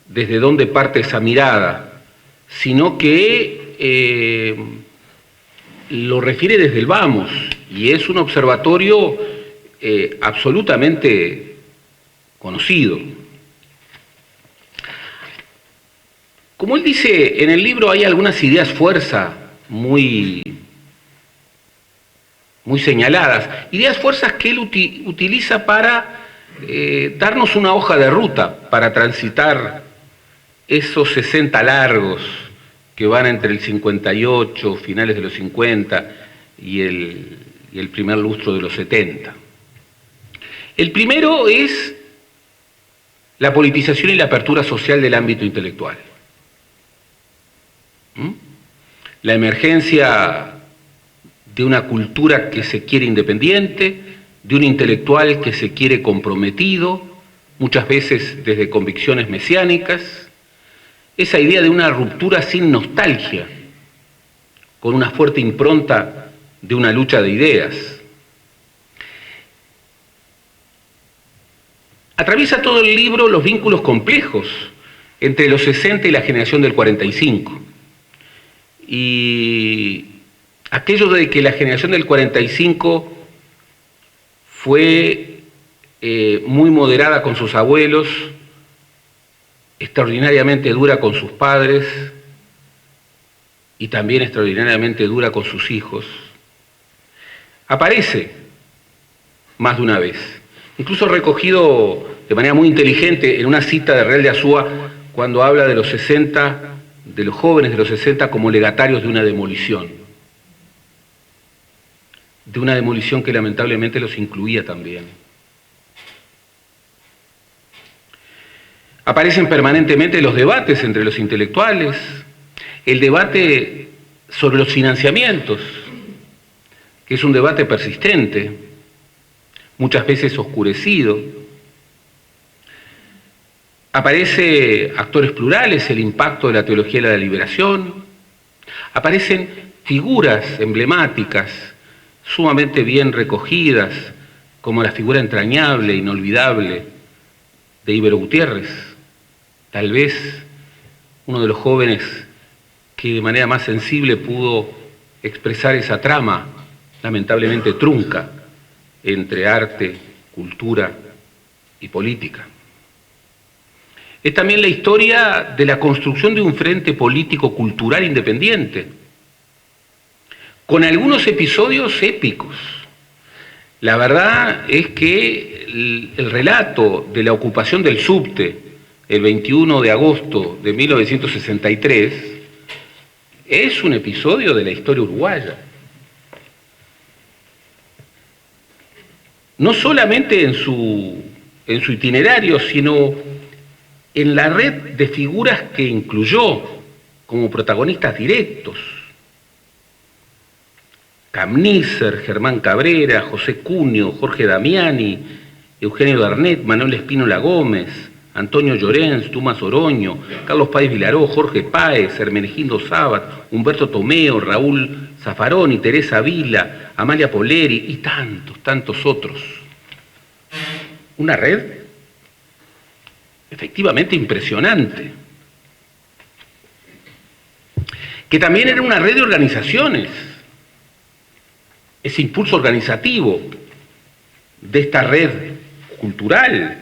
Speaker 5: desde dónde parte esa mirada, sino que lo refiere desde el vamos, y es un observatorio absolutamente conocido. Como él dice en el libro, hay algunas ideas fuerza muy señaladas, ideas fuerzas que él utiliza para darnos una hoja de ruta para transitar esos 60 largos que van entre el 58, finales de los 50 y el primer lustro de los 70. El primero es la politización y la apertura social del ámbito intelectual. La emergencia de una cultura que se quiere independiente, de un intelectual que se quiere comprometido, muchas veces desde convicciones mesiánicas, esa idea de una ruptura sin nostalgia, con una fuerte impronta de una lucha de ideas. Atraviesa todo el libro los vínculos complejos entre los 60 y la generación del 45. Y aquello de que la generación del 45 fue muy moderada con sus abuelos, extraordinariamente dura con sus padres y también extraordinariamente dura con sus hijos, aparece más de una vez, incluso recogido de manera muy inteligente en una cita de Real de Azúa cuando habla de los 60, de los jóvenes de los 60 como legatarios de una demolición que lamentablemente los incluía también. Aparecen permanentemente los debates entre los intelectuales, el debate sobre los financiamientos, que es un debate persistente, muchas veces oscurecido. Aparece actores plurales, el impacto de la teología de la liberación. Aparecen figuras emblemáticas, sumamente bien recogidas, como la figura entrañable, inolvidable, de Íbero Gutiérrez, tal vez uno de los jóvenes que de manera más sensible pudo expresar esa trama, lamentablemente trunca, entre arte, cultura y política. Es también la historia de la construcción de un frente político-cultural independiente, con algunos episodios épicos. La verdad es que el relato de la ocupación del subte el 21 de agosto de 1963 es un episodio de la historia uruguaya. No solamente en su itinerario, sino en la red de figuras que incluyó como protagonistas directos. Camnícer, Germán Cabrera, José Cunio, Jorge Damiani, Eugenio Darnet, Manuel Espínola Gómez, Antonio Llorens, Tomás Oroño, Carlos Páez Vilaró, Jorge Páez, Hermenegildo Sábat, Humberto Tomeo, Raúl Zaffaroni, Teresa Vila, Amalia Poleri y tantos otros. Una red efectivamente impresionante, que también era una red de organizaciones. Ese impulso organizativo de esta red cultural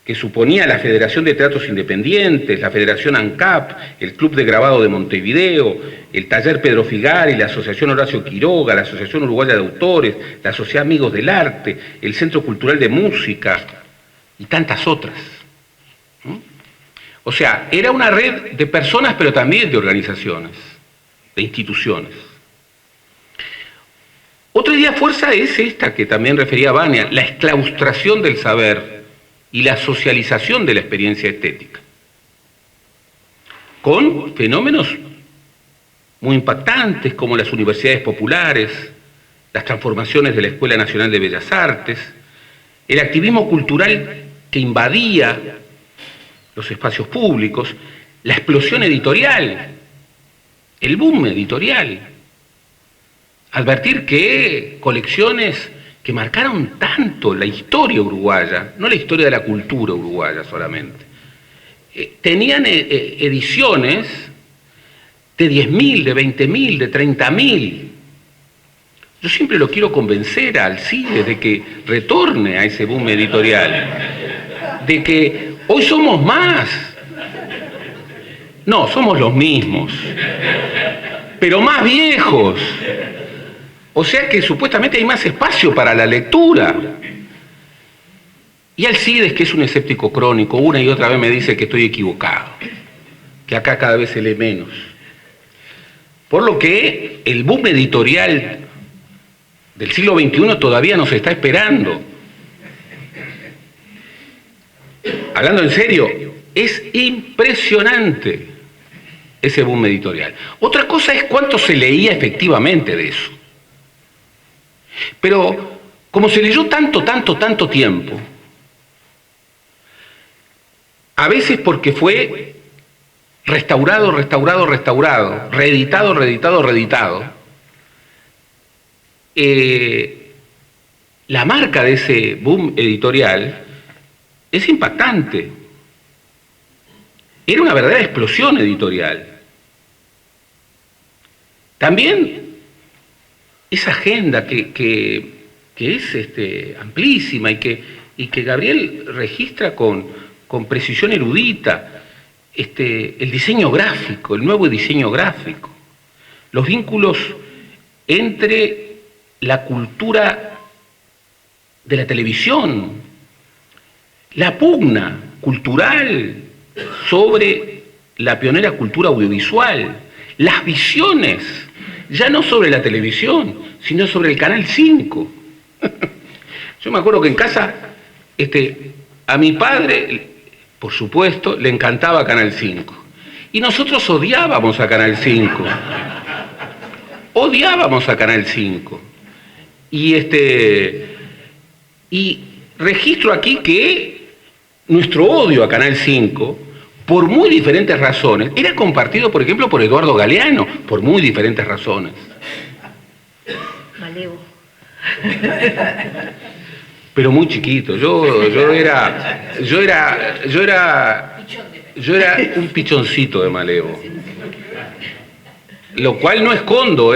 Speaker 5: que suponía la Federación de Teatros Independientes, la Federación ANCAP, el Club de Grabado de Montevideo, el Taller Pedro Figari, la Asociación Horacio Quiroga, la Asociación Uruguaya de Autores, la Sociedad Amigos del Arte, el Centro Cultural de Música y tantas otras. O sea, era una red de personas pero también de organizaciones. de instituciones. Otra idea fuerza es esta que también refería Vania, la exclaustración del saber y la socialización de la experiencia estética, con fenómenos muy impactantes como las universidades populares, las transformaciones de la Escuela Nacional de Bellas Artes, el activismo cultural que invadía los espacios públicos, la explosión editorial, el boom editorial. Advertir que colecciones que marcaron tanto la historia uruguaya, no la historia de la cultura uruguaya solamente, tenían ediciones de 10.000, de 20.000, de 30.000. Yo siempre lo quiero convencer al CIDE de que retorne a ese boom editorial, de que hoy somos más. No, somos los mismos, pero más viejos. O sea que supuestamente hay más espacio para la lectura. Y Alcides, que es un escéptico crónico, una y otra vez me dice que estoy equivocado, que acá cada vez se lee menos. Por lo que el boom editorial del siglo XXI todavía nos está esperando. Hablando en serio, es impresionante ese boom editorial. Otra cosa es cuánto se leía efectivamente de eso. Pero como se leyó tanto tiempo, a veces porque fue restaurado, reeditado, la marca de ese boom editorial es impactante. Era una verdadera explosión editorial. También esa agenda que es amplísima y que Gabriel registra con precisión erudita, el diseño gráfico, el nuevo diseño gráfico, los vínculos entre la cultura de la televisión, la pugna cultural sobre la pionera cultura audiovisual, las visiones, ya no sobre la televisión, sino sobre el Canal 5. Yo me acuerdo que en casa, a mi padre, por supuesto, le encantaba Canal 5. Y nosotros odiábamos a Canal 5. Odiábamos a Canal 5. Y registro aquí que nuestro odio a Canal 5, por muy diferentes razones, era compartido, por ejemplo, por Eduardo Galeano, por muy diferentes razones.
Speaker 4: Malevo.
Speaker 5: Pero muy chiquito. Yo era un pichoncito de Malevo. Lo cual no escondo,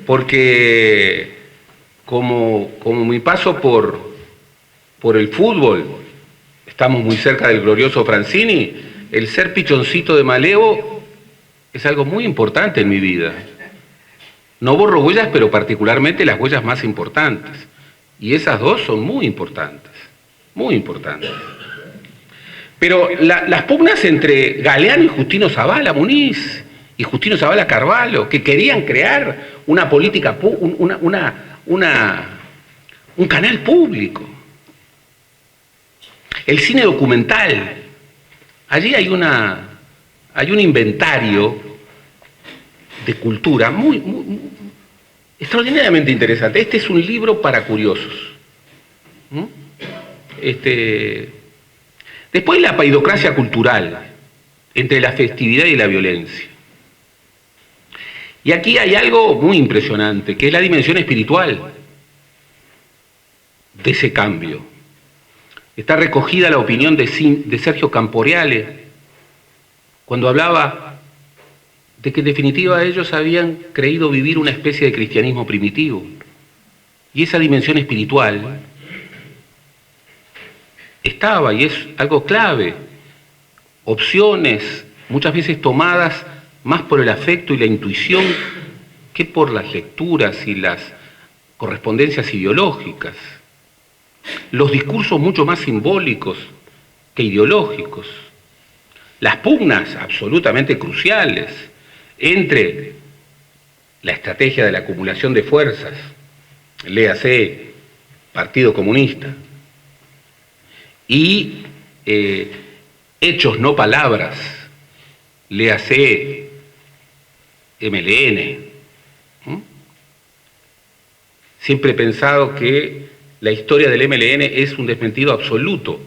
Speaker 5: porque como mi paso por el fútbol, estamos muy cerca del glorioso Francini, el ser pichoncito de Malevo es algo muy importante en mi vida. No borro huellas, pero particularmente las huellas más importantes. Y esas dos son muy importantes, muy importantes. Pero las pugnas entre Galeano y Justino Zavala Muniz y Justino Zavala Carvalho, que querían crear una política, un canal público. El cine documental. Allí hay un inventario de cultura muy extraordinariamente interesante. Este es un libro para curiosos. Después la paidocracia cultural, entre la festividad y la violencia. Y aquí hay algo muy impresionante, que es la dimensión espiritual de ese cambio. Está recogida la opinión de Sergio Camporeale, cuando hablaba de que en definitiva ellos habían creído vivir una especie de cristianismo primitivo. Y esa dimensión espiritual estaba, y es algo clave, opciones muchas veces tomadas más por el afecto y la intuición que por las lecturas y las correspondencias ideológicas. Los discursos mucho más simbólicos que ideológicos. Las pugnas absolutamente cruciales entre la estrategia de la acumulación de fuerzas, léase Partido Comunista, y hechos no palabras, léase MLN. Siempre he pensado que la historia del MLN es un desmentido absoluto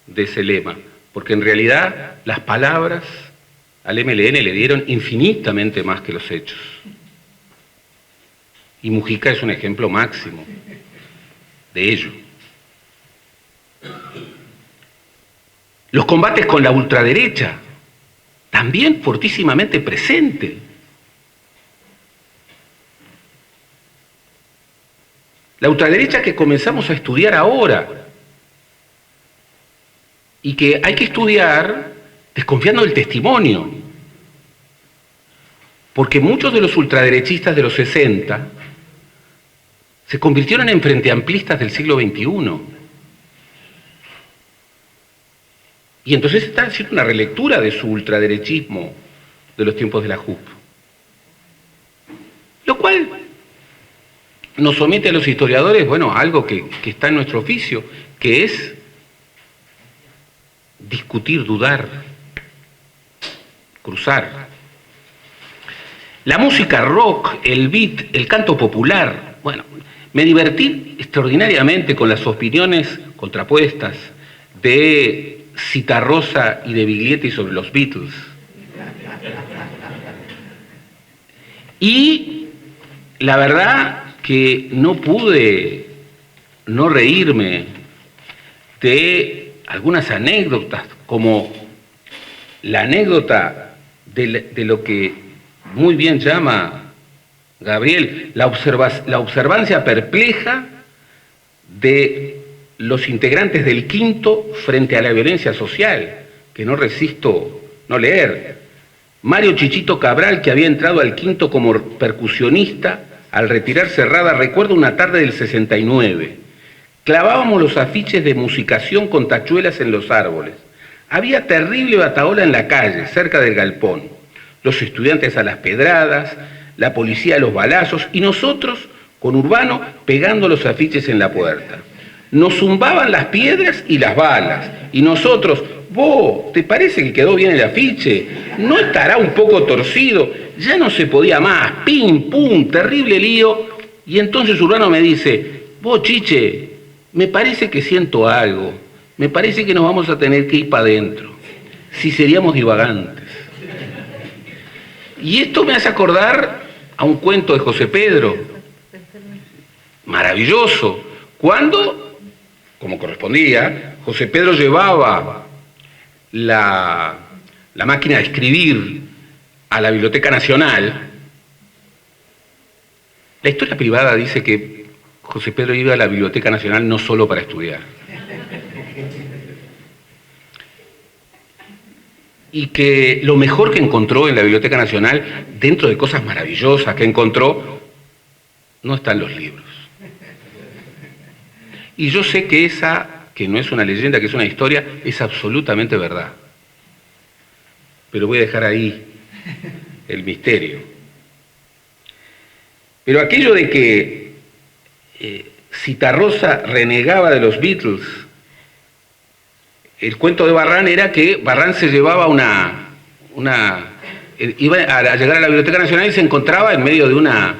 Speaker 5: de ese lema, porque en realidad las palabras al MLN le dieron infinitamente más que los hechos. Y Mujica es un ejemplo máximo de ello. Los combates con la ultraderecha, también fortísimamente presente. La ultraderecha que comenzamos a estudiar ahora y que hay que estudiar desconfiando del testimonio, porque muchos de los ultraderechistas de los 60 se convirtieron en frenteamplistas del siglo XXI. Y entonces está haciendo una relectura de su ultraderechismo de los tiempos de la JUP. Lo cual nos somete a los historiadores, bueno, a algo que está en nuestro oficio, que es discutir, dudar, cruzar. La música rock, el beat, el canto popular, bueno, me divertí extraordinariamente con las opiniones contrapuestas de Citarrosa y de Biglietti sobre los Beatles. Y la verdad que no pude no reírme de algunas anécdotas, como la anécdota de lo que muy bien llama Gabriel, la observancia perpleja de los integrantes del Quinto frente a la violencia social, que no resisto no leer. Mario Chichito Cabral, que había entrado al Quinto como percusionista, al retirar Cerrada, recuerdo una tarde del 69. Clavábamos los afiches de musicación con tachuelas en los árboles. Había terrible batahola en la calle, cerca del galpón. Los estudiantes a las pedradas, la policía a los balazos y nosotros, con Urbano, pegando los afiches en la puerta. Nos zumbaban las piedras y las balas. Y nosotros, vos, ¿te parece que quedó bien el afiche? ¿No estará un poco torcido? Ya no se podía más. Pim, pum, terrible lío. Y entonces Urbano me dice, vos, Chiche, me parece que siento algo. Me parece que nos vamos a tener que ir para adentro. Si seríamos divagantes. Y esto me hace acordar a un cuento de José Pedro. Maravilloso. Cuando, como correspondía, José Pedro llevaba la máquina de escribir a la Biblioteca Nacional, la historia privada dice que José Pedro iba a la Biblioteca Nacional no solo para estudiar. Y que lo mejor que encontró en la Biblioteca Nacional, dentro de cosas maravillosas que encontró, no están los libros. Y yo sé que esa, que no es una leyenda, que es una historia, es absolutamente verdad. Pero voy a dejar ahí el misterio. Pero aquello de que Citarrosa renegaba de los Beatles, el cuento de Barrán era que Barrán se llevaba iba a llegar a la Biblioteca Nacional y se encontraba en medio de una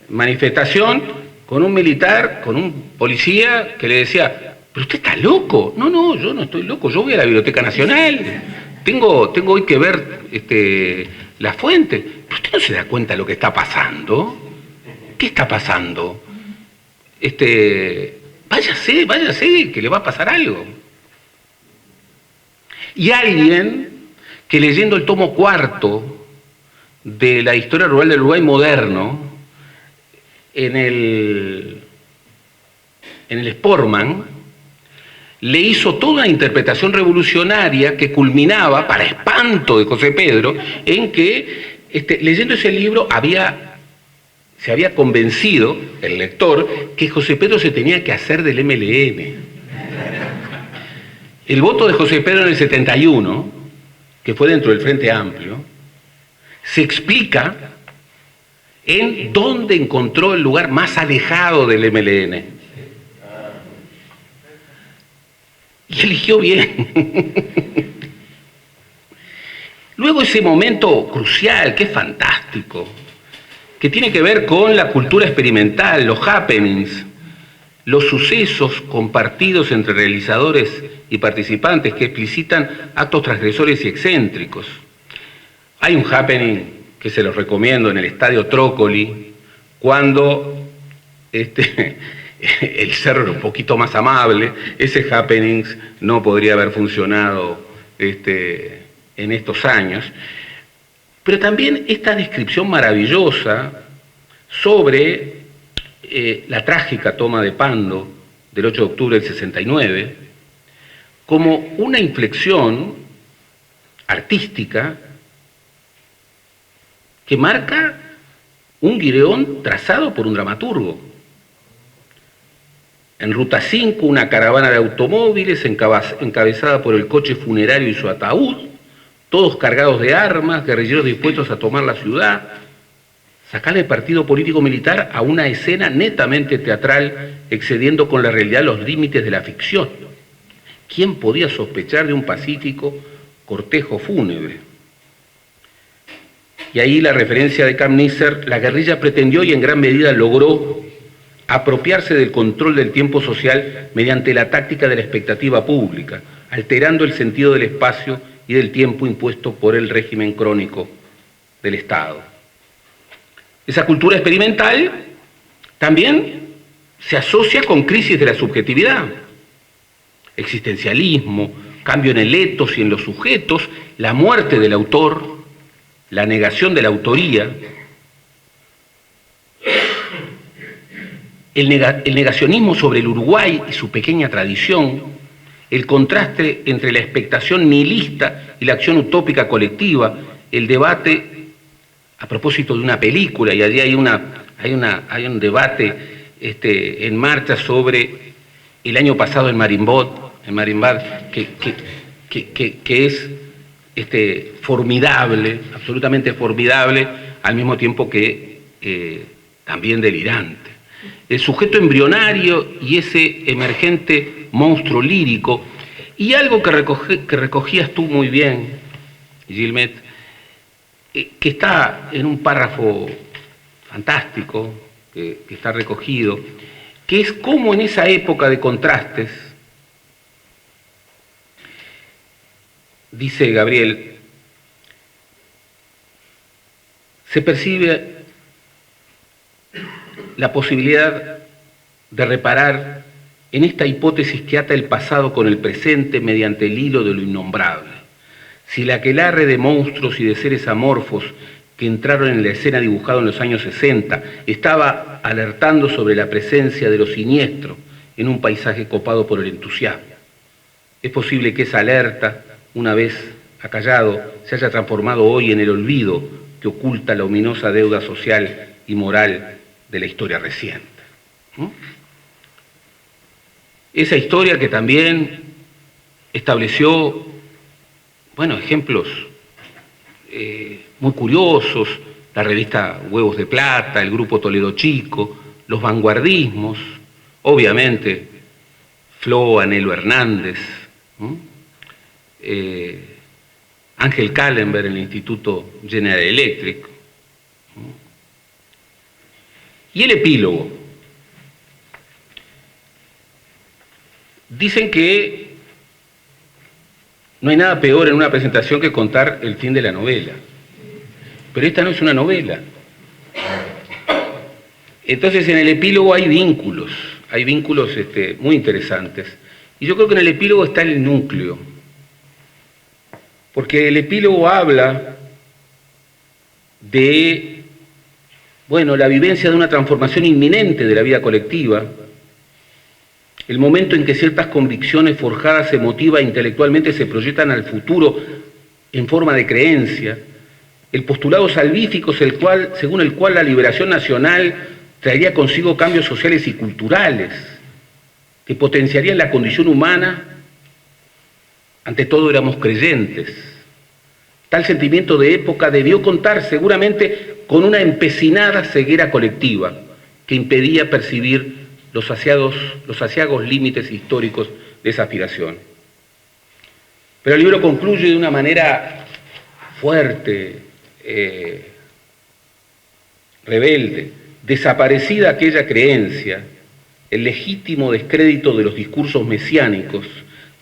Speaker 5: manifestación con un militar, con un policía que le decía, pero usted está loco. No, yo no estoy loco, yo voy a la Biblioteca Nacional, tengo hoy que ver la fuente. Pero usted no se da cuenta de lo que está pasando. ¿Qué está pasando? Váyase, que le va a pasar algo. Y alguien que leyendo el tomo 4 de la historia rural del Uruguay moderno, en el Sportman, le hizo toda una interpretación revolucionaria que culminaba, para espanto de José Pedro, en que leyendo ese libro se había convencido el lector que José Pedro se tenía que hacer del MLN. El voto de José Pedro en el 71, que fue dentro del Frente Amplio, se explica en dónde encontró el lugar más alejado del MLN. Y eligió bien. Luego ese momento crucial, que es fantástico, que tiene que ver con la cultura experimental, los happenings, los sucesos compartidos entre realizadores y participantes que explicitan actos transgresores y excéntricos. Hay un happening que se los recomiendo en el Estadio Trócoli, cuando el cerro era un poquito más amable. Ese happening no podría haber funcionado en estos años. Pero también esta descripción maravillosa sobre la trágica toma de Pando del 8 de octubre del 69, como una inflexión artística que marca un guión trazado por un dramaturgo. En Ruta 5, una caravana de automóviles encabezada por el coche funerario y su ataúd, todos cargados de armas, guerrilleros dispuestos a tomar la ciudad, sacarle el partido político militar a una escena netamente teatral, excediendo con la realidad los límites de la ficción. ¿Quién podía sospechar de un pacífico cortejo fúnebre? Y ahí la referencia de Knizer: la guerrilla pretendió y en gran medida logró apropiarse del control del tiempo social mediante la táctica de la expectativa pública, alterando el sentido del espacio y del tiempo impuesto por el régimen crónico del Estado. Esa cultura experimental también se asocia con crisis de la subjetividad, existencialismo, cambio en el etos y en los sujetos, la muerte del autor, la negación de la autoría, el negacionismo sobre el Uruguay y su pequeña tradición, el contraste entre la expectación nihilista y la acción utópica colectiva, el debate a propósito de una película, y allí hay un debate en marcha sobre el año pasado en Marimbad, que es formidable, absolutamente formidable, al mismo tiempo que también delirante. El sujeto embrionario y ese emergente monstruo lírico, y algo que recogías tú muy bien, Gilmet, que está en un párrafo fantástico, que está recogido, que es cómo en esa época de contrastes, dice Gabriel, se percibe la posibilidad de reparar en esta hipótesis que ata el pasado con el presente mediante el hilo de lo innombrable. Si el aquelarre de monstruos y de seres amorfos que entraron en la escena dibujada en los años 60 estaba alertando sobre la presencia de lo siniestro en un paisaje copado por el entusiasmo, es posible que esa alerta, una vez acallado, se haya transformado hoy en el olvido que oculta la ominosa deuda social y moral de la historia reciente. Esa historia que también estableció, ejemplos muy curiosos, la revista Huevos de Plata, el grupo Toledo Chico, los vanguardismos, obviamente Flo Anhelo Hernández, Ángel Kallenberg en el Instituto General Electric, y el epílogo. Dicen que no hay nada peor en una presentación que contar el fin de la novela, pero esta no es una novela. Entonces en el epílogo hay vínculos muy interesantes, y yo creo que en el epílogo está el núcleo, porque el epílogo habla de, la vivencia de una transformación inminente de la vida colectiva, el momento en que ciertas convicciones forjadas emotiva e intelectualmente se proyectan al futuro en forma de creencia, el postulado salvífico según el cual la liberación nacional traería consigo cambios sociales y culturales que potenciarían la condición humana. Ante todo éramos creyentes, Tal sentimiento de época debió contar seguramente con una empecinada ceguera colectiva que impedía percibir los aciagos límites históricos de esa aspiración. Pero el libro concluye de una manera fuerte, rebelde. Desaparecida aquella creencia, el legítimo descrédito de los discursos mesiánicos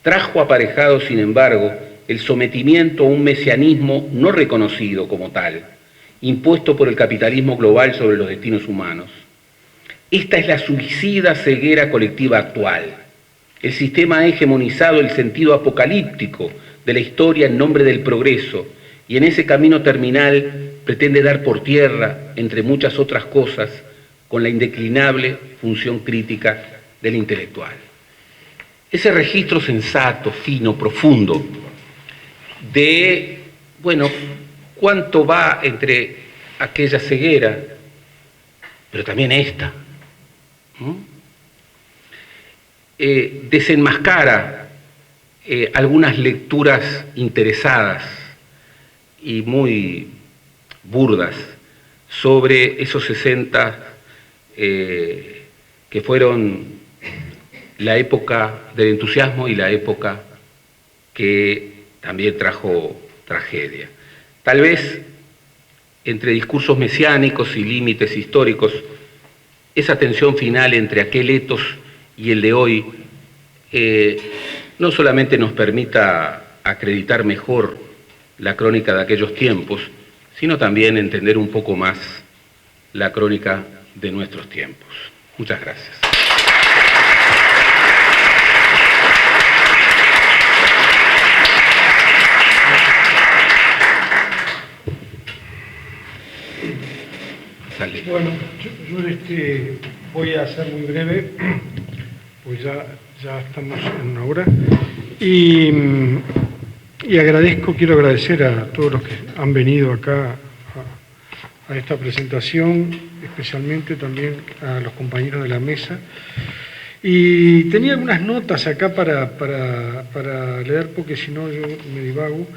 Speaker 5: trajo aparejado, sin embargo, el sometimiento a un mesianismo no reconocido como tal, impuesto por el capitalismo global sobre los destinos humanos. Esta es la suicida ceguera colectiva actual. El sistema ha hegemonizado el sentido apocalíptico de la historia en nombre del progreso y en ese camino terminal pretende dar por tierra, entre muchas otras cosas, con la indeclinable función crítica del intelectual. Ese registro sensato, fino, profundo, de, bueno, cuánto va entre aquella ceguera, pero también esta, desenmascara algunas lecturas interesadas y muy burdas sobre esos 60 que fueron la época del entusiasmo y la época que también trajo tragedia. Tal vez entre discursos mesiánicos y límites históricos, esa tensión final entre aquel etos y el de hoy no solamente nos permita acreditar mejor la crónica de aquellos tiempos, sino también entender un poco más la crónica de nuestros tiempos. Muchas gracias. Sale.
Speaker 6: Bueno, yo voy a ser muy breve, pues ya estamos en una hora. Y quiero agradecer a todos los que han venido acá a esta presentación, especialmente también a los compañeros de la mesa. Y tenía algunas notas acá para leer, porque si no yo me divago,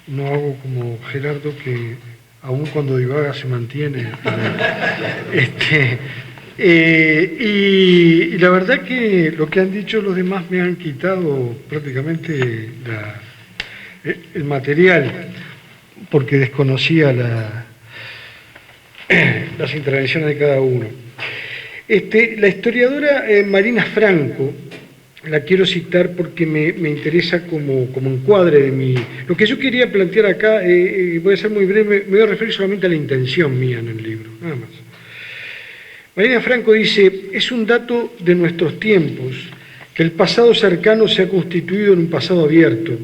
Speaker 6: no hago como Gerardo, que aún cuando divaga se mantiene. Y la verdad que lo que han dicho los demás me han quitado prácticamente el material, porque desconocía las intervenciones de cada uno. La historiadora Marina Franco, la quiero citar porque me interesa como encuadre de mi... Lo que yo quería plantear acá, voy a ser muy breve, me voy a referir solamente a la intención mía en el libro, nada más. Marina Franco dice: es un dato de nuestros tiempos que el pasado cercano se ha constituido en un pasado abierto,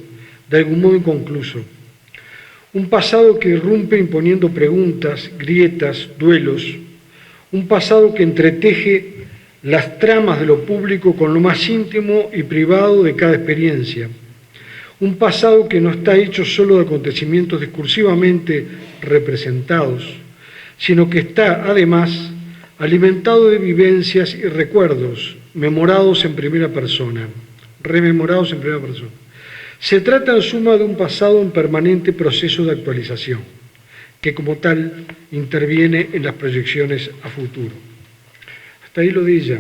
Speaker 6: de algún modo inconcluso. Un pasado que irrumpe imponiendo preguntas, grietas, duelos. Un pasado que entreteje las tramas de lo público con lo más íntimo y privado de cada experiencia. Un pasado que no está hecho solo de acontecimientos discursivamente representados, sino que está, además, alimentado de vivencias y recuerdos, memorados en primera persona, rememorados en primera persona. Se trata en suma de un pasado en permanente proceso de actualización, que como tal interviene en las proyecciones a futuro. Hasta ahí lo de ella.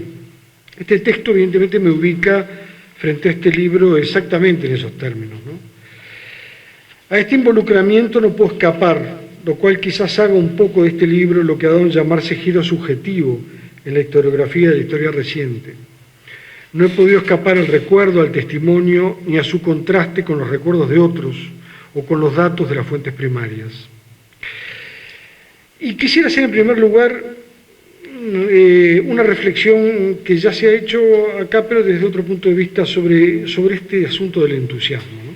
Speaker 6: Este texto evidentemente me ubica frente a este libro exactamente en esos términos, ¿no? A este involucramiento no puedo escapar, lo cual quizás haga un poco de este libro lo que ha dado en llamarse giro subjetivo en la historiografía de la historia reciente. No he podido escapar al recuerdo, al testimonio, ni a su contraste con los recuerdos de otros o con los datos de las fuentes primarias. Y quisiera hacer en primer lugar una reflexión que ya se ha hecho acá, pero desde otro punto de vista sobre este asunto del entusiasmo, ¿no?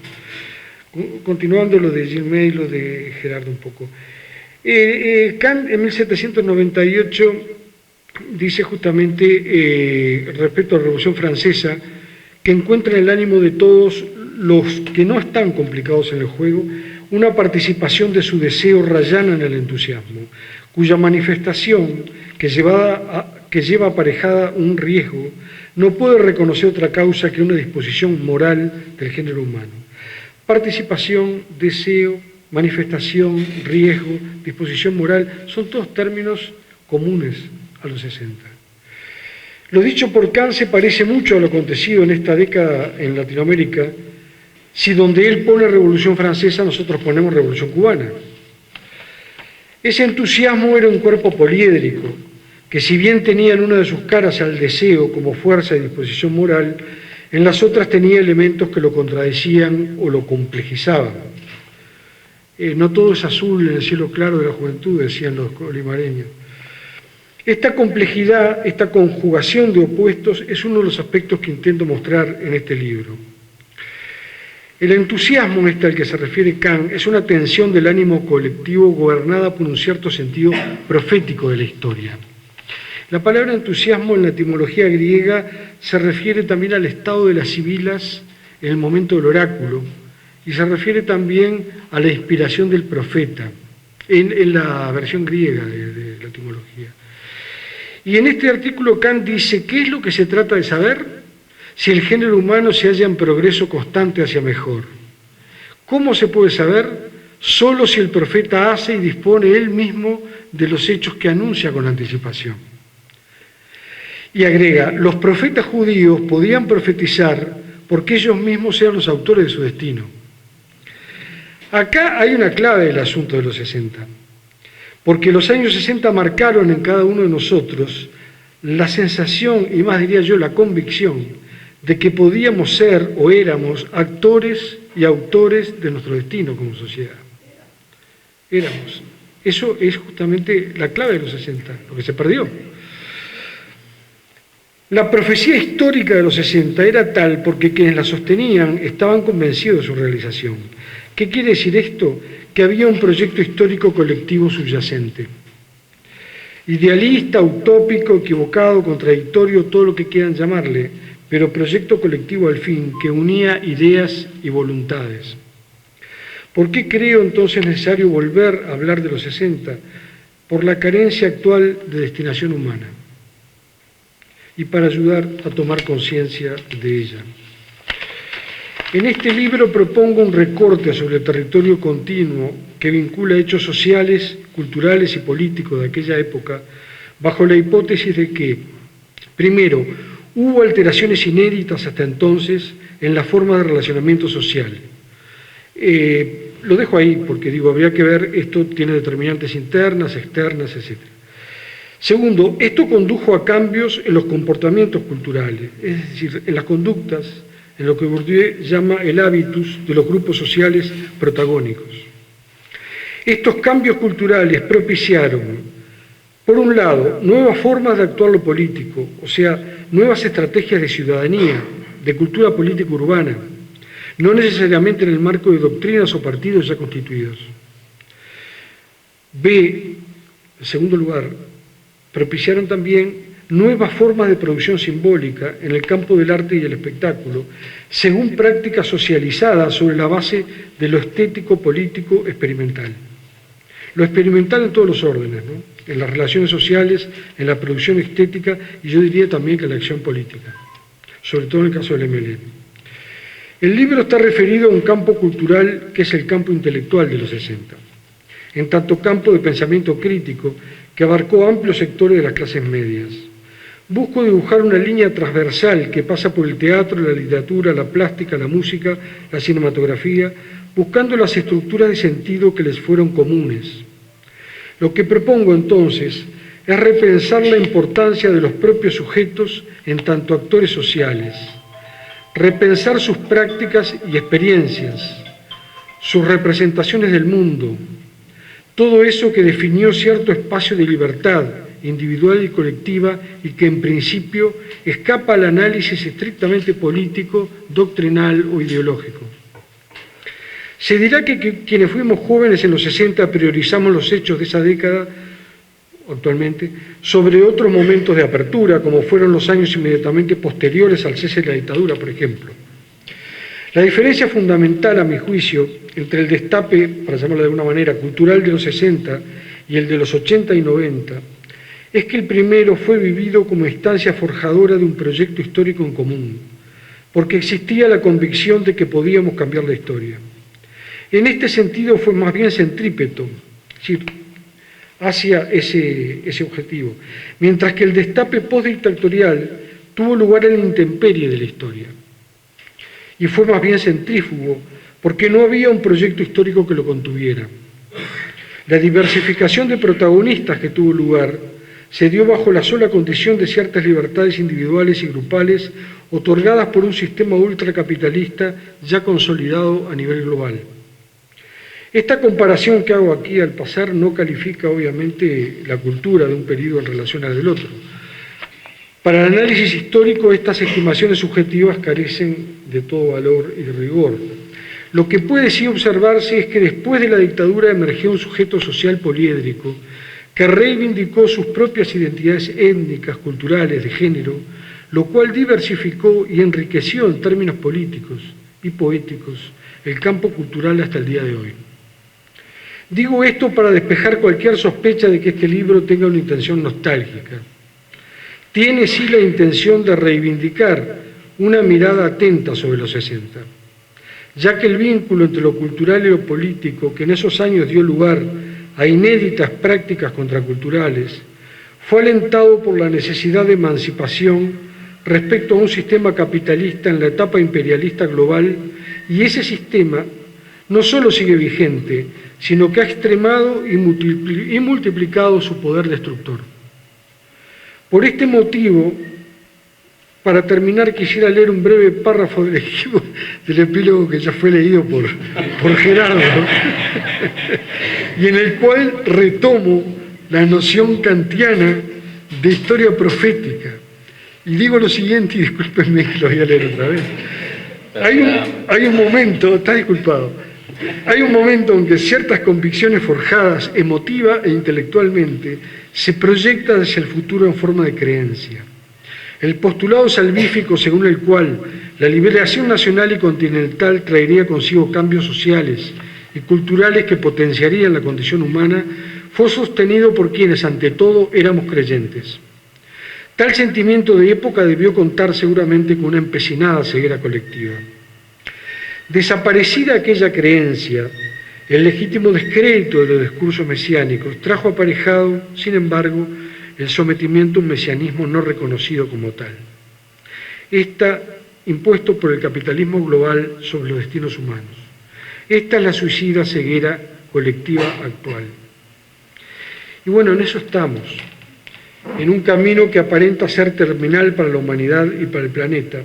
Speaker 6: Continuando lo de Gilmet y lo de Gerardo un poco. Kant en 1798 dice justamente respecto a la Revolución Francesa que encuentra en el ánimo de todos los que no están complicados en el juego una participación de su deseo rayana en el entusiasmo, cuya manifestación, que lleva aparejada un riesgo, no puede reconocer otra causa que una disposición moral del género humano. Participación, deseo, manifestación, riesgo, disposición moral, son todos términos comunes a los 60. Lo dicho por Kant se parece mucho a lo acontecido en esta década en Latinoamérica, si donde él pone Revolución Francesa, nosotros ponemos Revolución Cubana. Ese entusiasmo era un cuerpo poliédrico, que si bien tenía en una de sus caras al deseo como fuerza y disposición moral, en las otras tenía elementos que lo contradecían o lo complejizaban. No todo es azul en el cielo claro de la juventud, decían los colimareños. Esta complejidad, esta conjugación de opuestos es uno de los aspectos que intento mostrar en este libro. El entusiasmo al que se refiere Kant es una tensión del ánimo colectivo gobernada por un cierto sentido profético de la historia. La palabra entusiasmo en la etimología griega se refiere también al estado de las sibilas en el momento del oráculo y se refiere también a la inspiración del profeta en la versión griega de la etimología. Y en este artículo Kant dice, ¿qué es lo que se trata de saber? Si el género humano se halla en progreso constante hacia mejor. ¿Cómo se puede saber? Solo si el profeta hace y dispone él mismo de los hechos que anuncia con anticipación. Y agrega, los profetas judíos podían profetizar porque ellos mismos eran los autores de su destino. Acá hay una clave del asunto de los 60, porque los años 60 marcaron en cada uno de nosotros la sensación, y más diría yo, la convicción, de que podíamos ser o éramos actores y autores de nuestro destino como sociedad. Éramos. Eso es justamente la clave de los 60, lo que se perdió. La profecía histórica de los 60 era tal porque quienes la sostenían estaban convencidos de su realización. ¿Qué quiere decir esto? Que había un proyecto histórico colectivo subyacente. Idealista, utópico, equivocado, contradictorio, todo lo que quieran llamarle, pero proyecto colectivo al fin, que unía ideas y voluntades. ¿Por qué creo entonces necesario volver a hablar de los 60? Por la carencia actual de destinación humana y para ayudar a tomar conciencia de ella. En este libro propongo un recorte sobre el territorio continuo que vincula hechos sociales, culturales y políticos de aquella época bajo la hipótesis de que, primero, hubo alteraciones inéditas hasta entonces en la forma de relacionamiento social. Lo dejo ahí porque habría que ver, esto tiene determinantes internas, externas, etc. Segundo, esto condujo a cambios en los comportamientos culturales, es decir, en las conductas, en lo que Bourdieu llama el hábitus de los grupos sociales protagónicos. Estos cambios culturales propiciaron, por un lado, nuevas formas de actuar lo político, o sea, nuevas estrategias de ciudadanía, de cultura política urbana, no necesariamente en el marco de doctrinas o partidos ya constituidos. B, en segundo lugar, propiciaron también nuevas formas de producción simbólica en el campo del arte y el espectáculo, según prácticas socializadas sobre la base de lo estético, político, experimental. Lo experimental en todos los órdenes, ¿no? En las relaciones sociales, en la producción estética y yo diría también que en la acción política, sobre todo en el caso del MLN. El libro está referido a un campo cultural que es el campo intelectual de los 60, en tanto campo de pensamiento crítico que abarcó amplios sectores de las clases medias. Busco dibujar una línea transversal que pasa por el teatro, la literatura, la plástica, la música, la cinematografía, buscando las estructuras de sentido que les fueron comunes. Lo que propongo entonces es repensar la importancia de los propios sujetos en tanto actores sociales, repensar sus prácticas y experiencias, sus representaciones del mundo, todo eso que definió cierto espacio de libertad individual y colectiva y que en principio escapa al análisis estrictamente político, doctrinal o ideológico. Se dirá que quienes fuimos jóvenes en los 60 priorizamos los hechos de esa década, actualmente, sobre otros momentos de apertura, como fueron los años inmediatamente posteriores al cese de la dictadura, por ejemplo. La diferencia fundamental, a mi juicio, entre el destape, para llamarlo de alguna manera, cultural de los 60 y el de los 80 y 90, es que el primero fue vivido como instancia forjadora de un proyecto histórico en común, porque existía la convicción de que podíamos cambiar la historia. En este sentido fue más bien centrípeto, es decir, hacia ese objetivo, mientras que el destape postdictatorial tuvo lugar en la intemperie de la historia, y fue más bien centrífugo, porque no había un proyecto histórico que lo contuviera. La diversificación de protagonistas que tuvo lugar se dio bajo la sola condición de ciertas libertades individuales y grupales otorgadas por un sistema ultracapitalista ya consolidado a nivel global. Esta comparación que hago aquí al pasar no califica obviamente la cultura de un periodo en relación al del otro. Para el análisis histórico, estas estimaciones subjetivas carecen de todo valor y de rigor. Lo que puede sí observarse es que después de la dictadura emergió un sujeto social poliédrico que reivindicó sus propias identidades étnicas, culturales, de género, lo cual diversificó y enriqueció en términos políticos y poéticos el campo cultural hasta el día de hoy. Digo esto para despejar cualquier sospecha de que este libro tenga una intención nostálgica. Tiene sí la intención de reivindicar una mirada atenta sobre los 60, ya que el vínculo entre lo cultural y lo político, que en esos años dio lugar a inéditas prácticas contraculturales, fue alentado por la necesidad de emancipación respecto a un sistema capitalista en la etapa imperialista global, y ese sistema no solo sigue vigente, sino que ha extremado y multiplicado su poder destructor. Por este motivo, para terminar, quisiera leer un breve párrafo del epílogo que ya fue leído por Gerardo, y en el cual retomo la noción kantiana de historia profética. Y digo lo siguiente, y discúlpenme que lo voy a leer otra vez. Hay un momento, está disculpado, hay un momento en que ciertas convicciones forjadas emotiva e intelectualmente se proyectan hacia el futuro en forma de creencia. El postulado salvífico según el cual la liberación nacional y continental traería consigo cambios sociales y culturales que potenciarían la condición humana fue sostenido por quienes ante todo éramos creyentes. Tal sentimiento de época debió contar seguramente con una empecinada ceguera colectiva. Desaparecida aquella creencia, el legítimo descrédito de los discursos mesiánicos trajo aparejado, sin embargo, el sometimiento a un mesianismo no reconocido como tal. Esta, impuesto por el capitalismo global sobre los destinos humanos. Esta es la suicida ceguera colectiva actual. Y bueno, en eso estamos, en un camino que aparenta ser terminal para la humanidad y para el planeta.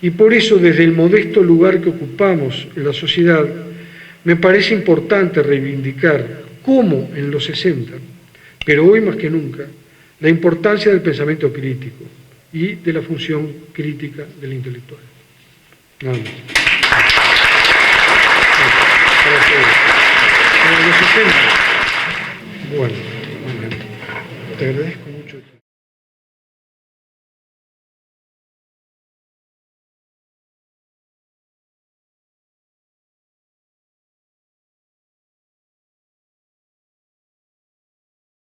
Speaker 6: Y por eso, desde el modesto lugar que ocupamos en la sociedad, me parece importante reivindicar, como en los 60, pero hoy más que nunca, la importancia del pensamiento crítico y de la función crítica del intelectual. Nada más. Para los 60. Bueno, te agradezco mucho.